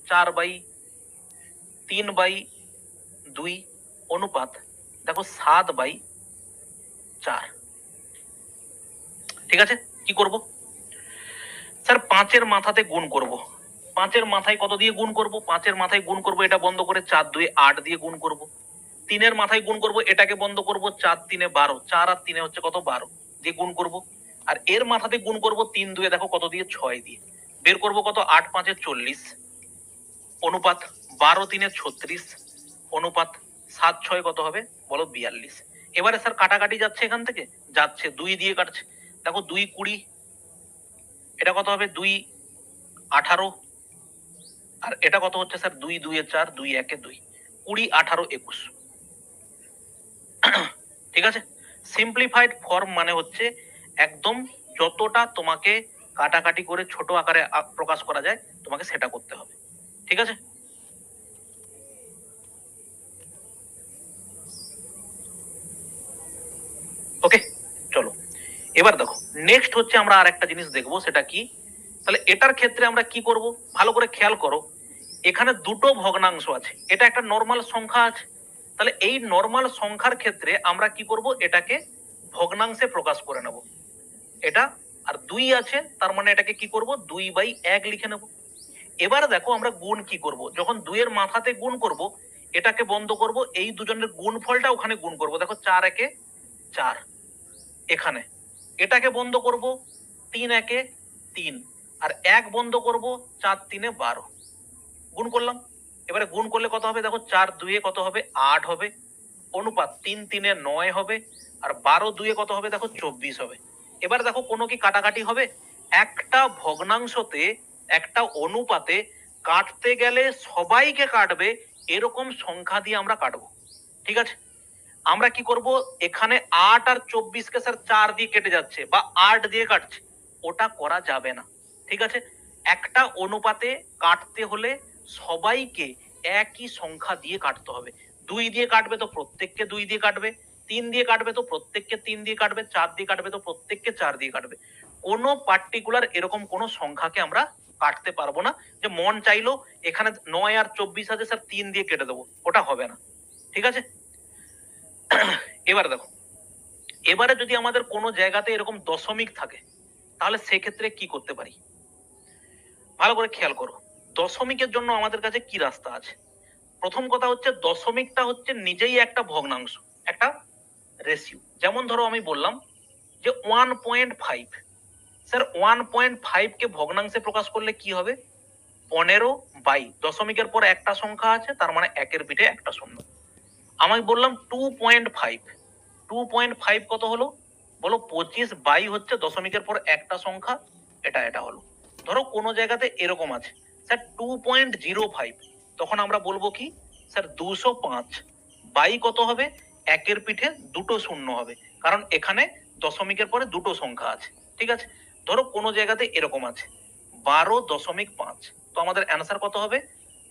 4/3/2 অনুপাত দেখো 7/4। ঠিক আছে, কি করব? স্যার 5-এর মাথাতে গুণ করব। 5-এর মাথায় কত দিয়ে গুণ করব? 5-এর মাথায় গুণ করব, এটা বন্ধ করে 4 2 8 দিয়ে গুণ করব। 3-এর মাথায় গুণ করব, এটাকে বন্ধ করব, 4 3 12, 4 আর 3 হচ্ছে কত 12 দিয়ে গুণ করব। আর এর মাথাতে গুণ করব 3 2 দেখো কত দিয়ে 6 দিয়ে। বের করব কত 8 5 40 অনুপাত 12 3 36 অনুপাত 7 6 কত হবে বলো 42। এবারে স্যার কাটাকাটি যাচ্ছে, এখান থেকে যাচ্ছে, 2 দিয়ে কাটছে। দেখো 2 20, এটা কত হবে 2 18, আর এটা কত হচ্ছে স্যার 2 2 4, 2 1 2, 20 18 21। ঠিক আছে, সিম্পলিফাইড ফর্ম মানে হচ্ছে একদম যতটা তোমাকে কাটাকাটি করে ছোট আকারে প্রকাশ করা যায় তোমাকে সেটা করতে হবে। ঠিক আছে, ওকে চলো এবার দেখো নেক্সট হচ্ছে আমরা আর একটা জিনিস দেখবো, সেটা কি? তাহলে এটার ক্ষেত্রে আমরা কি করব, ভালো করে খেয়াল করো। এখানে দুটো ভগ্নাংশ আছে, এটা একটা নরমাল সংখ্যা আছে। তাহলে এই নরমাল সংখ্যার ক্ষেত্রে আমরা কি করব, এটাকে ভগ্নাংশে প্রকাশ করে নেব। এটা আর 2 আছে, তার মানে এটাকে কি করব 2/1 লিখে নেব। এবারে দেখো আমরা গুণ কি করব, যখন 2 এর মাথাতে গুণ করব, এটাকে বন্ধ করব, এই দুজনের গুণফলটা ওখানে গুণ করব। দেখো 4 1 4 এখানে, এটাকে বন্ধ করব, 3 1 3, আর 1 বন্ধ করব, 4 3 12 গুণ করলাম। এবারে গুণ করলে কত হবে দেখো 4 2 কত হবে 8 হবে অনুপাত 3 3 9 হবে, আর 12 2 কত হবে দেখো 24 হবে। এবার দেখো কোনো কি কাটাকাটি হবে? একটা ভগ্নাংশতে একটা অনুপাতে কাটতে গেলে সবাইকে কাটবে এরকম সংখ্যা দিয়ে আমরা কাটবো। ঠিক আছে, আমরা কি করব, এখানে 8 আর 24 কে স্যার 4 দিয়ে কেটে যাচ্ছে বা 8 দিয়ে কাটছে, ওটা করা যাবে না। ঠিক আছে, একটা অনুপাতে কাটতে হলে সবাইকে একই সংখ্যা দিয়ে কাটতে হবে। 2 দিয়ে কাটবে তো প্রত্যেককে 2 দিয়ে কাটবে, 3 দিয়ে কাটবে তো প্রত্যেককে 3 দিয়ে কাটবে, 4 দিয়ে কাটবে তো প্রত্যেককে 4 দিয়ে কাটবে। কোনো পার্টিকুলার এরকম কোনো সংখ্যাকে আমরা কাটতে পারবো না যে মন চাইলো এখানে 9 আর 24 আছে স্যার 3 দিয়ে কেটে দেবো, ওটা হবে না। ঠিক আছে, এবার দেখো, এবারে যদি আমাদের কোনো জায়গাতে এরকম দশমিক থাকে তাহলে সেক্ষেত্রে কি করতে পারি, ভালো করে খেয়াল করো। দশমিকের জন্য আমাদের কাছে কি রাস্তা আছে? প্রথম কথা হচ্ছে দশমিকটা হচ্ছে নিজেই একটা ভগ্নাংশ, একটা রেশিও। যেমন ধরো আমি বললাম যে 1.5, স্যার 1.5 কে ভগ্নাংশে প্রকাশ করলে কি হবে 15 বাই, দশমিকের পর একটা সংখ্যা আছে তার মানে একের পিঠে একটা শূন্য। আমি বললাম 2.5, 2.5 কত হলো বলো 25 বাই হচ্ছে দশমিকের পর একটা সংখ্যা, এটা হলো। ধরো কোনো জায়গাতে এরকম আছে স্যার 2.05, তখন আমরা বলবো কি স্যার 205 বাই কত হবে একের পিঠে দুটো শূন্য হবে, কারণ এখানে দশমিকের পরে দুটো সংখ্যা আছে। ঠিক আছে, ধরো কোনো জায়গাতে এরকম আছে 12.5, তো আমাদের অ্যান্সার কত হবে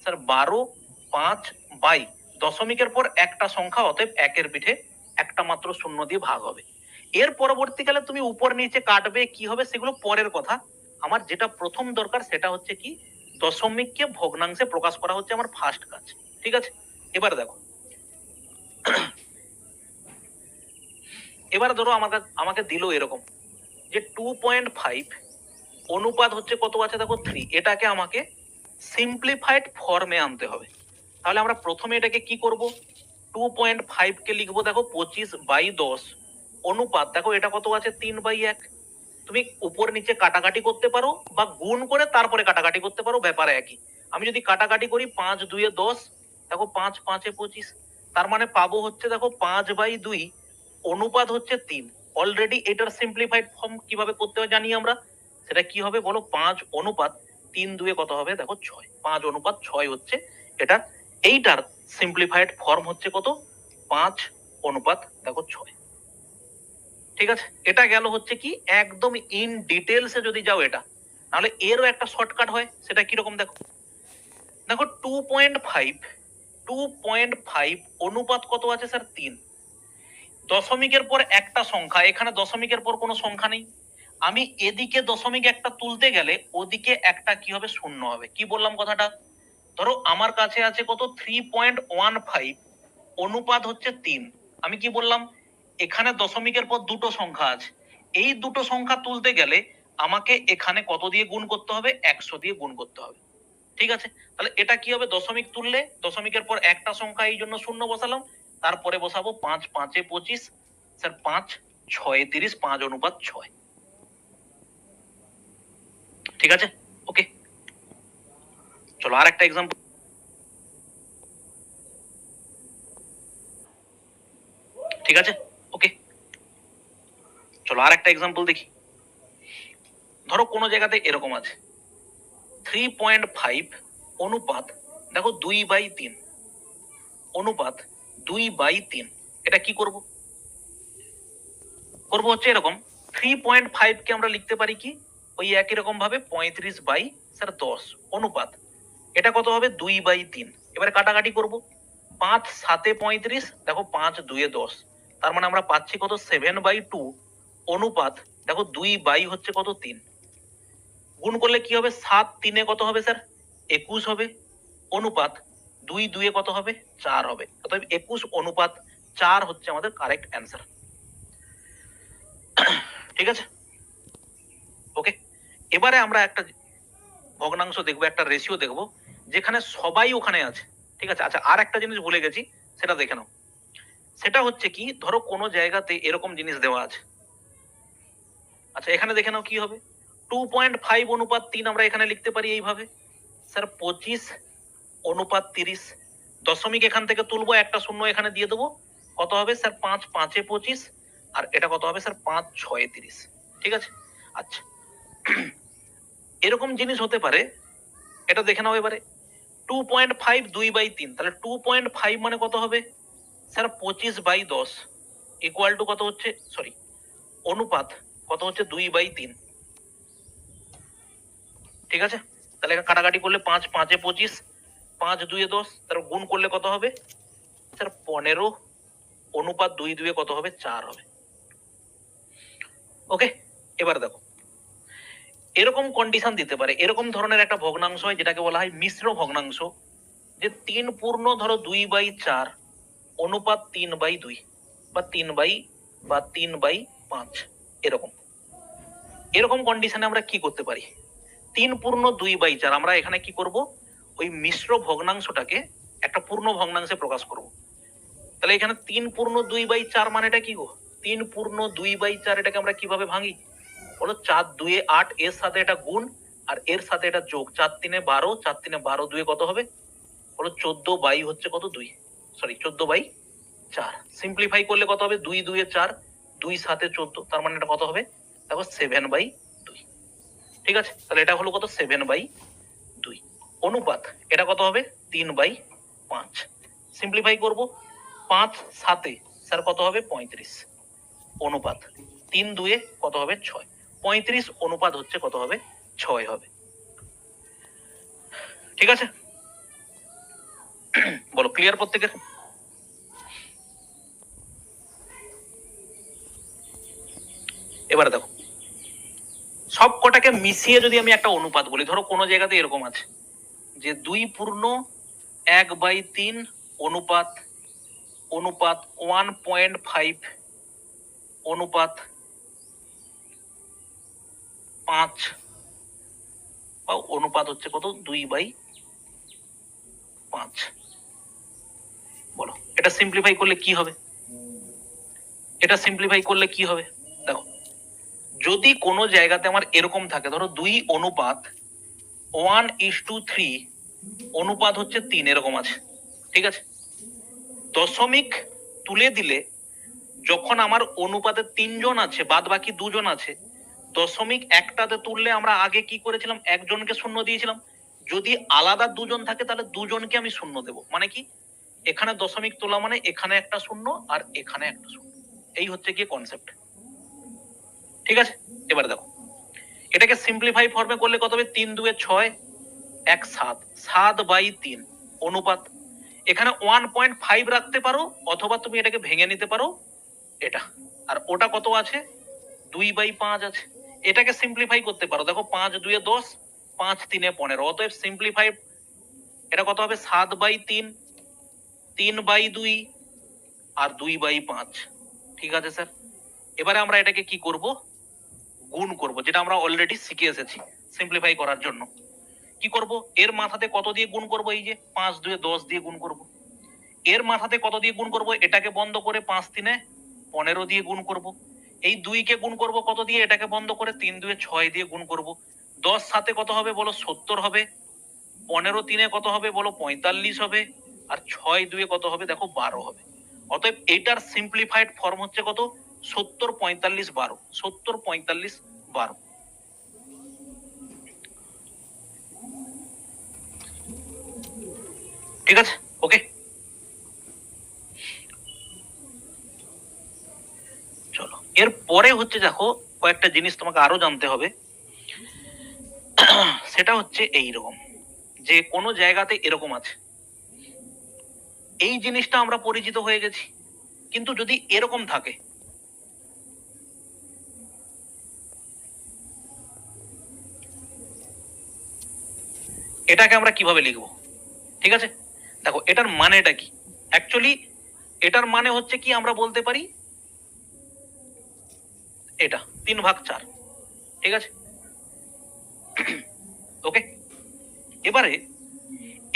স্যার 12.5 বাই দশমিকের পর একটা সংখ্যা, অতএব একের পিঠে একটা মাত্র শূন্য দিয়ে ভাগ হবে। এর পরবর্তীকালে তুমি উপর নিচে কাটবে কি হবে সেগুলো পরের কথা। আমার যেটা প্রথম দরকার সেটা হচ্ছে কি দশমিককে ভগ্নাংশে প্রকাশ করা হচ্ছে আমার ফার্স্ট কাজ। ঠিক আছে, এবার দেখো, এবার ধরো আমাকে দিল এরকম যে 2.5 অনুপাত হচ্ছে কত আছে দেখো 3, এটাকে আমাকে সিম্পলিফাইড ফর্মে আনতে হবে। তাহলে আমরা প্রথমে এটাকে কি করব, 2.5 কে লিখবো দেখো 25/10 অনুপাত, দেখো এটা কত আছে 3/1। তুমি উপর নিচে কাটাকাটি করতে পারো বা গুণ করে তারপরে কাটাকাটি করতে পারো, ব্যাপার একই। আমি যদি কাটাকাটি করি 5 2 10, দেখো 5 5 25, তার মানে পাবো হচ্ছে দেখো 5/2 অনুপাত হচ্ছে 3। অলরেডি এটার সিম্পলিফাইড ফর্ম কিভাবে করতে হয় জানি আমরা, সেটা কি হবে বলো, 5 অনুপাত 3 2 কত হবে দেখো 6, 5 অনুপাত 6 হচ্ছে এটা। এইটার সিম্পলিফাইড ফর্ম হচ্ছে কত, 5 অনুপাত দেখো 6। ঠিক আছে, এটা গেল হচ্ছে কি একদম ইন ডিটেলসে যদি যাও এটা, নাহলে এরও একটা শর্টকাট হয়, সেটা কিরকম দেখো, দেখো 2.5 অনুপাত কত আছে স্যার 3। দশমিকের পর একটা সংখ্যা, এখানে দশমিকের পর কোনো সংখ্যা নেই, আমি এদিকে দশমিক একটা তুলতে গেলে ওদিকে একটা কি হবে, শূন্য হবে। কি বললাম কথাটা, ধরো আমার কাছে আছে কত 3.15 অনুপাত হচ্ছে 3, আমি কি বললাম, এখানে দশমিকের পর দুটো সংখ্যা আছে, এই দুটো সংখ্যা তুলতে গেলে আমাকে এখানে কত দিয়ে গুণ করতে হবে, 100 দিয়ে গুণ করতে হবে। ঠিক আছে, তাহলে এটা কি হবে, দশমিক তুললে দশমিকের পর একটা সংখ্যা, এই জন্য শূন্য বসালাম, তারপরে বসাবো 5 5 25, স্যার 5 6 30, 5 অনুপাত 6। ঠিক আছে, ওকে, চলো আর একটা এক্সাম্পল। ঠিক আছে, ওকে, চলো আর একটা এক্সাম্পল দেখি। ধরো কোনো জায়গাতে এরকম আছে 3.5 অনুপাত দেখো 2/3 অনুপাত 2/3, এটা কি করব, করব হচ্ছে এরকম, 3.5 কে আমরা লিখতে পারি কি ওই একই রকম ভাবে 35/10 অনুপাত, এটা কত হবে 2/3। এবারে কাটাকাটি করব, 5 7 35, দেখো 5 2 10, তার মানে আমরা পাচ্ছি কত 7/2 অনুপাত দেখো 2 হচ্ছে কত 3। গুণ করলে কি হবে, 7 3 কত হবে স্যার 21 হবে, অনুপাত 2 2 কত হবে 4 হবে। অতএব 21 অনুপাত 4 হচ্ছে আমাদের কারেক্ট অ্যান্সার। ঠিক আছে, ওকে, এবারে আমরা একটা ভগ্নাংশ দেখবো, একটা রেশিও দেখবো যেখানে সবাই ওখানে আছে। ঠিক আছে, আচ্ছা আর একটা জিনিস ভুলে গেছি, সেটা দেখে নাও। সেটা হচ্ছে কি, ধরো কোনো জায়গাতে এরকম জিনিস দেওয়া আছে, আচ্ছা এখানে দেখে নাও কি হবে, 2.5 অনুপাত 3 আমরা এখানে লিখতে পারি এইভাবে, স্যার 25 অনুপাত 30, দশমিক এখান থেকে তুলবো, একটা শূন্য এখানে দিয়ে দেবো, কত হবে স্যার 5 5 25, আর এটা কত হবে স্যার 5 6 30। ঠিক আছে, আচ্ছা এরকম জিনিস হতে পারে, এটা দেখে নাও এবারে 2.5 2/3, তাহলে 2.5 মানে কত হবে স্যার 25/10 ইকুয়াল টু কত হচ্ছে, সরি অনুপাত কত হচ্ছে 2/3। ঠিক আছে, তাহলে এখানে কাটাকাটি করলে 5 5 25, 5 2 10, তারপর গুণ করলে কত হবে স্যার 15 অনুপাত 2 2 কত হবে 4 হবে। ওকে, এবার দেখো এরকম কন্ডিশন দিতে পারে, এরকম ধরনের একটা ভগ্নাংশ হয় যেটাকে বলা হয় মিশ্র ভগ্নাংশ, যে 3 পূর্ণ ধরো 2/4 অনুপাত 3/2 বা 3/5 এরকম। এরকম কন্ডিশনে আমরা কি করতে পারি, 3 পূর্ণ 2/4 আমরা এখানে কি করব, ওই মিশ্র ভগ্নাংশটাকে একটা পূর্ণ ভগ্নাংশে প্রকাশ করব। তাহলে এখানে 3 পূর্ণ 2/4 মানেটা কি গো, 3 পূর্ণ 2/4 এটাকে আমরা কিভাবে ভাঙি বলো, 4 2 8, এর সাথে এটা গুণ আর এর সাথে এটা যোগ, 4 3 12, 4 3 12, 2 কত হবে বলো 14 হচ্ছে কত 2, সরি 14/4। সিম্পলিফাই করলে কত হবে 2 2 4, 2 7 14, তার মানে এটা কত হবে দেখো 7/2। ঠিক আছে, তাহলে এটা হলো কত 7/2 অনুপাত, এটা কত হবে 3/5। সিম্পলিফাই করব, 5 7 স্যার কত হবে 35 অনুপাত 3 2 কত হবে 6, 35 অনুপাত হচ্ছে কত হবে 6 হবে। ঠিক আছে, বলো ক্লিয়ার প্রত্যেকের। এবারে দেখো সব কটাকে মিশিয়ে যদি আমি একটা অনুপাত বলি, ধরো কোনো জায়গাতে এরকম আছে যে 2 পূর্ণ 1/3 অনুপাত অনুপাত 1.5 অনুপাত 5 বা অনুপাত হচ্ছে কত 2/5। বলো এটা সিম্পলিফাই করলে কি হবে? এটা সিম্পলিফাই করলে কি হবে? দেখো যদি কোনো জায়গাতে আমার এরকম থাকে, ধরো 2:1:3 অনুপাত হচ্ছে 3 এরকম আছে, ঠিক আছে? দশমিক তুলে দিলে যখন আমার অনুপাতে 3 জন আছে, বাদ বাকি 2 জন আছে, দশমিক একটাতে তুললে আমরা আগে কি করেছিলাম, একজনকে শূন্য দিয়েছিলাম। যদি আলাদা 2 জন থাকে তাহলে 2 জনকে আমি শূন্য দেব। মানে কি, এখানে দশমিক তোলা মানে এখানে একটা শূন্য আর এখানে একটা শূন্য, এই হচ্ছে কি কনসেপ্ট, ঠিক আছে? এবারে দেখো এটাকে সিম্পলিফাই ফর্মে করলে কত হবে, 3×2=6, 1/7, 7/3 অনুপাত। এখানে 1.5 রাখতে পারো অথবা তুমি এটাকে ভেঙে নিতে পারো এটা। আর ওটা কত আছে, 2/5 আছে। এটাকে সিম্পলিফাই করতে পারো, দেখো 5×2=10, 5×3=15। অতএব সিম্পলিফাই এটা কত হবে, 7/3, 3/2 আর 2/5। ঠিক আছে স্যার, এবারে আমরা এটাকে কি করব, গুণ করব, যেটা আমরা অলরেডি শিখে এসেছি। সিম্পলিফাই করার জন্য কি করব, এর মাথাতে কত দিয়ে গুণ করব, এই যে 5×2=10 দিয়ে গুণ করব। এর মাথাতে কত দিয়ে গুণ করব, এটাকে বন্ধ করে 5×3=15 দিয়ে গুণ করব। এই 2 কে গুণ করব কত দিয়ে, এটাকে বন্ধ করে 3×2=6 দিয়ে গুণ করব। 10 সাথে কত হবে বলো, 70 হবে। 15×3 কত হবে বলো, 45 হবে। আর 6×2 কত হবে দেখো, 12 হবে। অতএব এটার সিম্পলিফাইড ফর্ম হচ্ছে কত, 70, 45, 12। 70, 45, 12। ঠিক আছে, ওকে। চলো এর পরে হচ্ছে দেখো কয়েকটা জিনিস তোমাকে আরো জানতে হবে। সেটা হচ্ছে এইরকম, যে কোনো জায়গাতে এরকম আছে, এই জিনিসটা আমরা পরিচিত হয়ে গেছি। কিন্তু যদি এরকম থাকে, এটাকে আমরা কিভাবে লিখবো? ঠিক আছে, দেখো এটার মানেটা কি। অ্যাকচুয়ালি এটার মানে হচ্ছে কি, আমরা বলতে পারি এটা 3/4। ঠিক আছে, ওকে। এবারে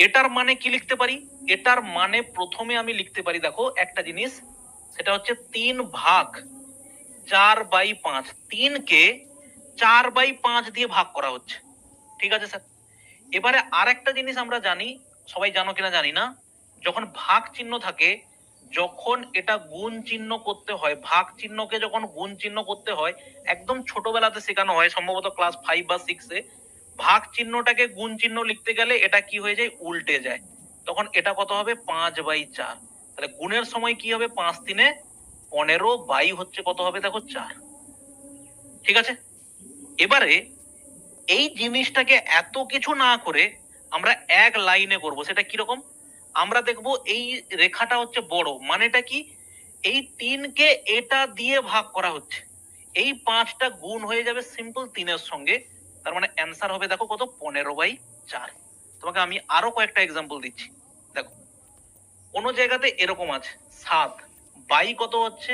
এটার মানে কি লিখতে পারি, এটার মানে প্রথমে আমি লিখতে পারি, দেখো একটা জিনিস, সেটা হচ্ছে 3/4/5। 3 কে 4/5 দিয়ে ভাগ করা হচ্ছে। ঠিক আছে স্যার, এবারে আর একটা জিনিস আমরা জানি, সবাই জানো কিনা জানি না, যখন ভাগ চিহ্ন থাকে, যখন এটা গুণ চিহ্ন করতে হয়, ভাগ চিহ্নকে যখন গুণ চিহ্ন করতে হয়, একদম ছোটবেলাতে শেখানো হয়, সম্ভবত ক্লাস 5 বা 6-এ, ভাগ চিহ্নটাকে গুণ চিহ্ন লিখতে গেলে এটা কি হয়ে যায়, উল্টে যায়। তখন এটা কত হবে, 5/4। তাহলে গুণের সময় কি হবে, 5×3=15, বাই হচ্ছে কত হবে দেখো, 4। ঠিক আছে, এবারে এই জিনিসটাকে এত কিছু না করে আমরা এক লাইনে করব। সেটা কিরকম, আমরা দেখব এই রেখাটা হচ্ছে বড়, মানেটা কি, এই 3 কে এটা দিয়ে ভাগ করা হচ্ছে, এই 5টা গুণ হয়ে যাবে সিম্পল 3-এর সঙ্গে। তার মানে অ্যান্সার হবে দেখো কত, 15/4। তোমাকে আমি আরো কয়েকটা এক্সাম্পল দিচ্ছি। দেখো কোন জায়গাতে এরকম আছে 7, বাই কত হচ্ছে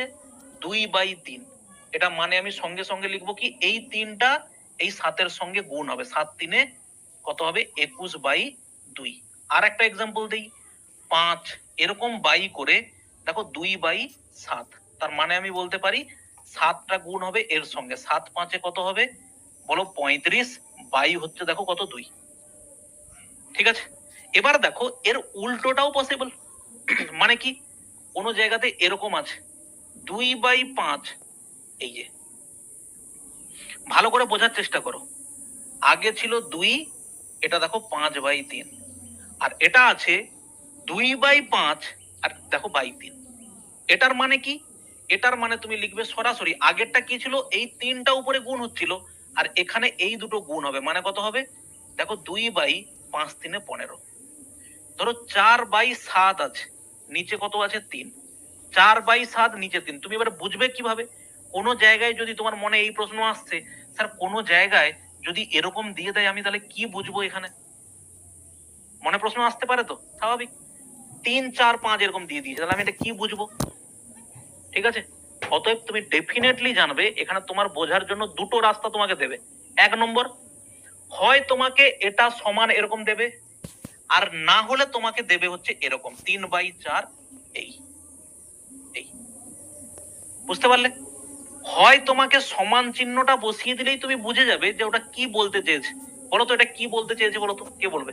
2/3। এটা মানে আমি সঙ্গে সঙ্গে লিখবো কি, এই 3টা এই 7-এর সঙ্গে গুণ হবে, 7×3 কত হবে, 21/2। আর একটা এক্সাম্পল দিই, 5 এরকম বাই করে দেখো 2/7। তার মানে আমি বলতে পারি 7টা গুণ হবে এর সঙ্গে, 7×5 কত হবে বলো, 35, বাই হচ্ছে দেখো কত, 2। ঠিক আছে, এবার দেখো এর উল্টোটাও পসিবল। মানে কি, কোন জায়গাতে এরকম আছে 2/5, এই যে, ভালো করে বোঝার চেষ্টা করো, আগে ছিল 2, এটা দেখো 5/3, আর এটা আছে 2/5 আর দেখো 3। এটার মানে কি, এটার মানে তুমি লিখবে সরাসরি, আগেরটা কি ছিল, এই 3টা উপরে গুণ হচ্ছিল, আর এখানে এই দুটো গুণ হবে, মানে কত হবে দেখো, 2/5×3=15। ধরো 4/7 আছে, নিচে কত আছে, 3। 4/7 নিচে 3, তুমি এবার বুঝবে কিভাবে? কোন জায়গায় যদি তোমার মনে এই প্রশ্ন আসছে, স্যার কোন জায়গায় যদি এরকম দিয়ে দেয়, আমি তাহলে কি বুঝবো? এখানে মনে প্রশ্ন আসতে পারে, তো স্বাভাবিক। 3, 4, 5 এরকম দিয়ে দিয়েছে, তাহলে আমি এটা কি বুঝবো? ঠিক আছে, অতএব তুমি ডেফিনেটলি জানবে, এখানে তোমার বোঝার জন্য দুটো রাস্তা তোমাকে দেবে। 1 নম্বর, হয় তোমাকে এটা সমান এরকম দেবে, আর না হলে তোমাকে দেবে হচ্ছে এরকম 3/4 এই এই বুঝতে পারলে? হয় তোমাকে সমান চিহ্নটা বসিয়ে দিলেই তুমি বুঝে যাবে যে ওটা কি বলতে চেয়েছে। বলো তো এটা কি বলতে চেয়েছে, বলো তো, কে বলবে?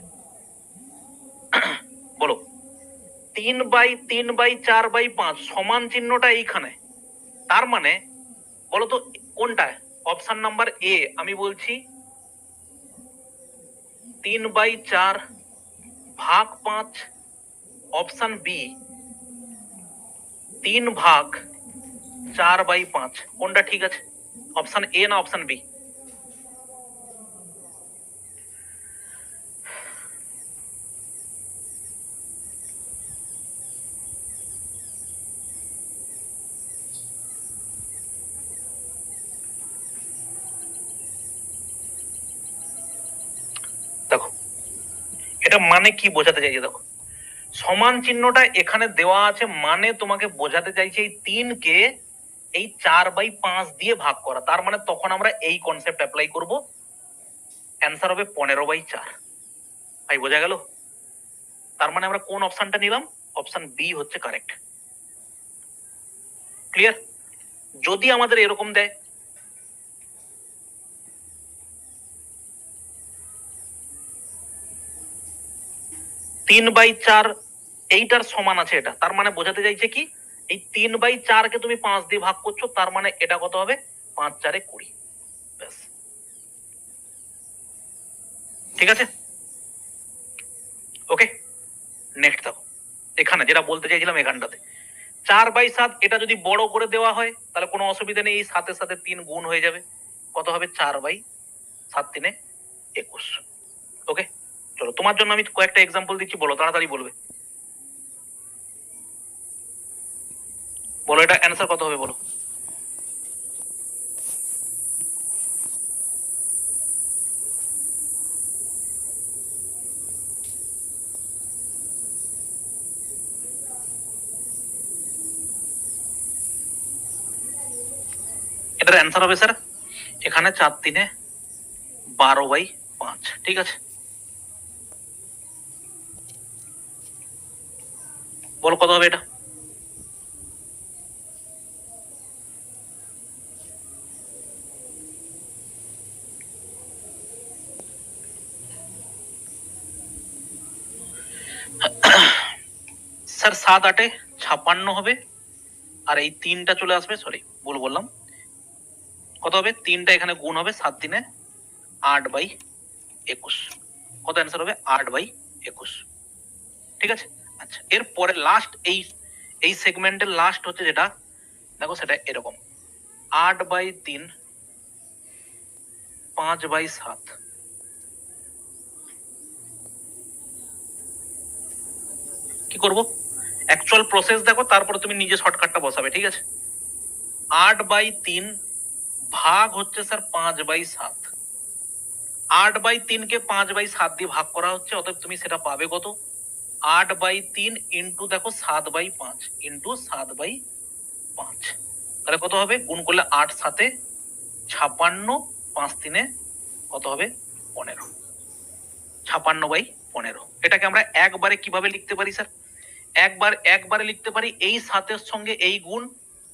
বলো। 3/4/5 সমান চিহ্নটা এইখানে, তার মানে বলো তো কোনটা? অপশন নাম্বার এ আমি বলছি 3/4/5, অপশন বি 3/4/5, কোনটা ঠিক আছে? অপশন এ না অপশন বি? দেখো এটা মানে কি বোঝাতে চাইছে, দেখো সমান চিহ্নটা এখানে দেওয়া আছে মানে তোমাকে বোঝাতে চাইছে এই 3 কে এই 4/5 দিয়ে ভাগ করা, তার মানে তখন আমরা এই কনসেপ্ট অ্যাপ্লাই করব, অ্যান্সার হবে 15/4। ভাই বোঝা গেল? তার মানে আমরা কোন অপশনটা নিলাম? অপশন বি হচ্ছে কারেক্ট। ক্লিয়ার? যদি আমাদের এরকম দেয় 3/4 এইটার সমান আছে এটা, তার মানে বোঝাতে চাইছে কি এই 3/4 কে তুমি 5 দিয়ে ভাগ করছো, তার মানে এটা কত হবে? 5×4 = 20। ব্যাস, ঠিক আছে। ওকে, নেক্সট দেখো, এখানে যেটা বলতে চাইছিলাম এখানটাতে 4/7, এটা যদি বড় করে দেওয়া হয় তাহলে কোনো অসুবিধা নেই, এই 7-এর সাথে 3 গুণ হয়ে যাবে, কত হবে? 4/7×3=21। ওকে, চলো তোমার জন্য আমি কয়েকটা এক্সাম্পল দিচ্ছি, বলো তাড়াতাড়ি বলবে। বলো এটা অ্যান্সার কত হবে বলো। এটার অ্যান্সার হবে স্যার এখানে 4×3=12/5, ঠিক আছে। বলো কত হবে এটা? স্যার 7×8=56 হবে, আর এই 3টা চলে আসবে, সরি ভুল বললাম, কত হবে? 3টা এখানে গুণ হবে, 7×3=8/21, কত অ্যান্সার হবে? 8/21, ঠিক আছে। আচ্ছা, এরপরে লাস্ট এই সেগমেন্টের লাস্ট হচ্ছে যেটা, দেখো সেটা এরকম 8/3 5/7। কি করব? অ্যাকচুয়াল প্রসেস দেখো, তারপরে তুমি নিজে শর্টকাটটা বসাবে, ঠিক আছে। 8/3 ভাগ হচ্ছে স্যার 5/7, 8/3 কে 5/7 দিয়ে ভাগ করা হচ্ছে, অতএব তুমি সেটা পাবে কত? 8/3 ইন্টু দেখো 7/5 ইন্টু 7/5, তাহলে কত হবে? গুণ করলে 8×7=56, 5×3 কত হবে? 15, 56/15। এটাকে আমরা একবারে কিভাবে লিখতে পারি স্যার? একবারে লিখতে পারি এই 7-এর সঙ্গে এই গুণ,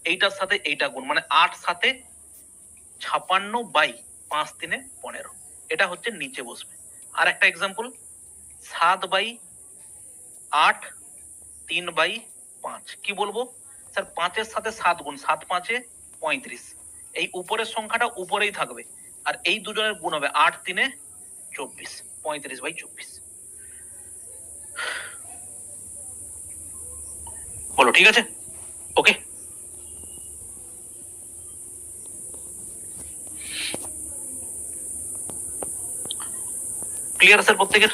এইটার সাথে এইটা গুণ, মানে 8×7=56/5×3=15, এটা হচ্ছে নিচে বসবে। আর একটা এক্সাম্পল, 7/8 3/5, কি বলবো স্যার? 5-এর সাথে 7 গুণ, 7×5=35, এই উপরের সংখ্যাটা উপরেই থাকবে, আর এই দুজনের গুণ হবে 8×3=24, 35/24। বলো ঠিক আছে? ওকে, ক্লিয়ার স্যার প্রত্যেকের?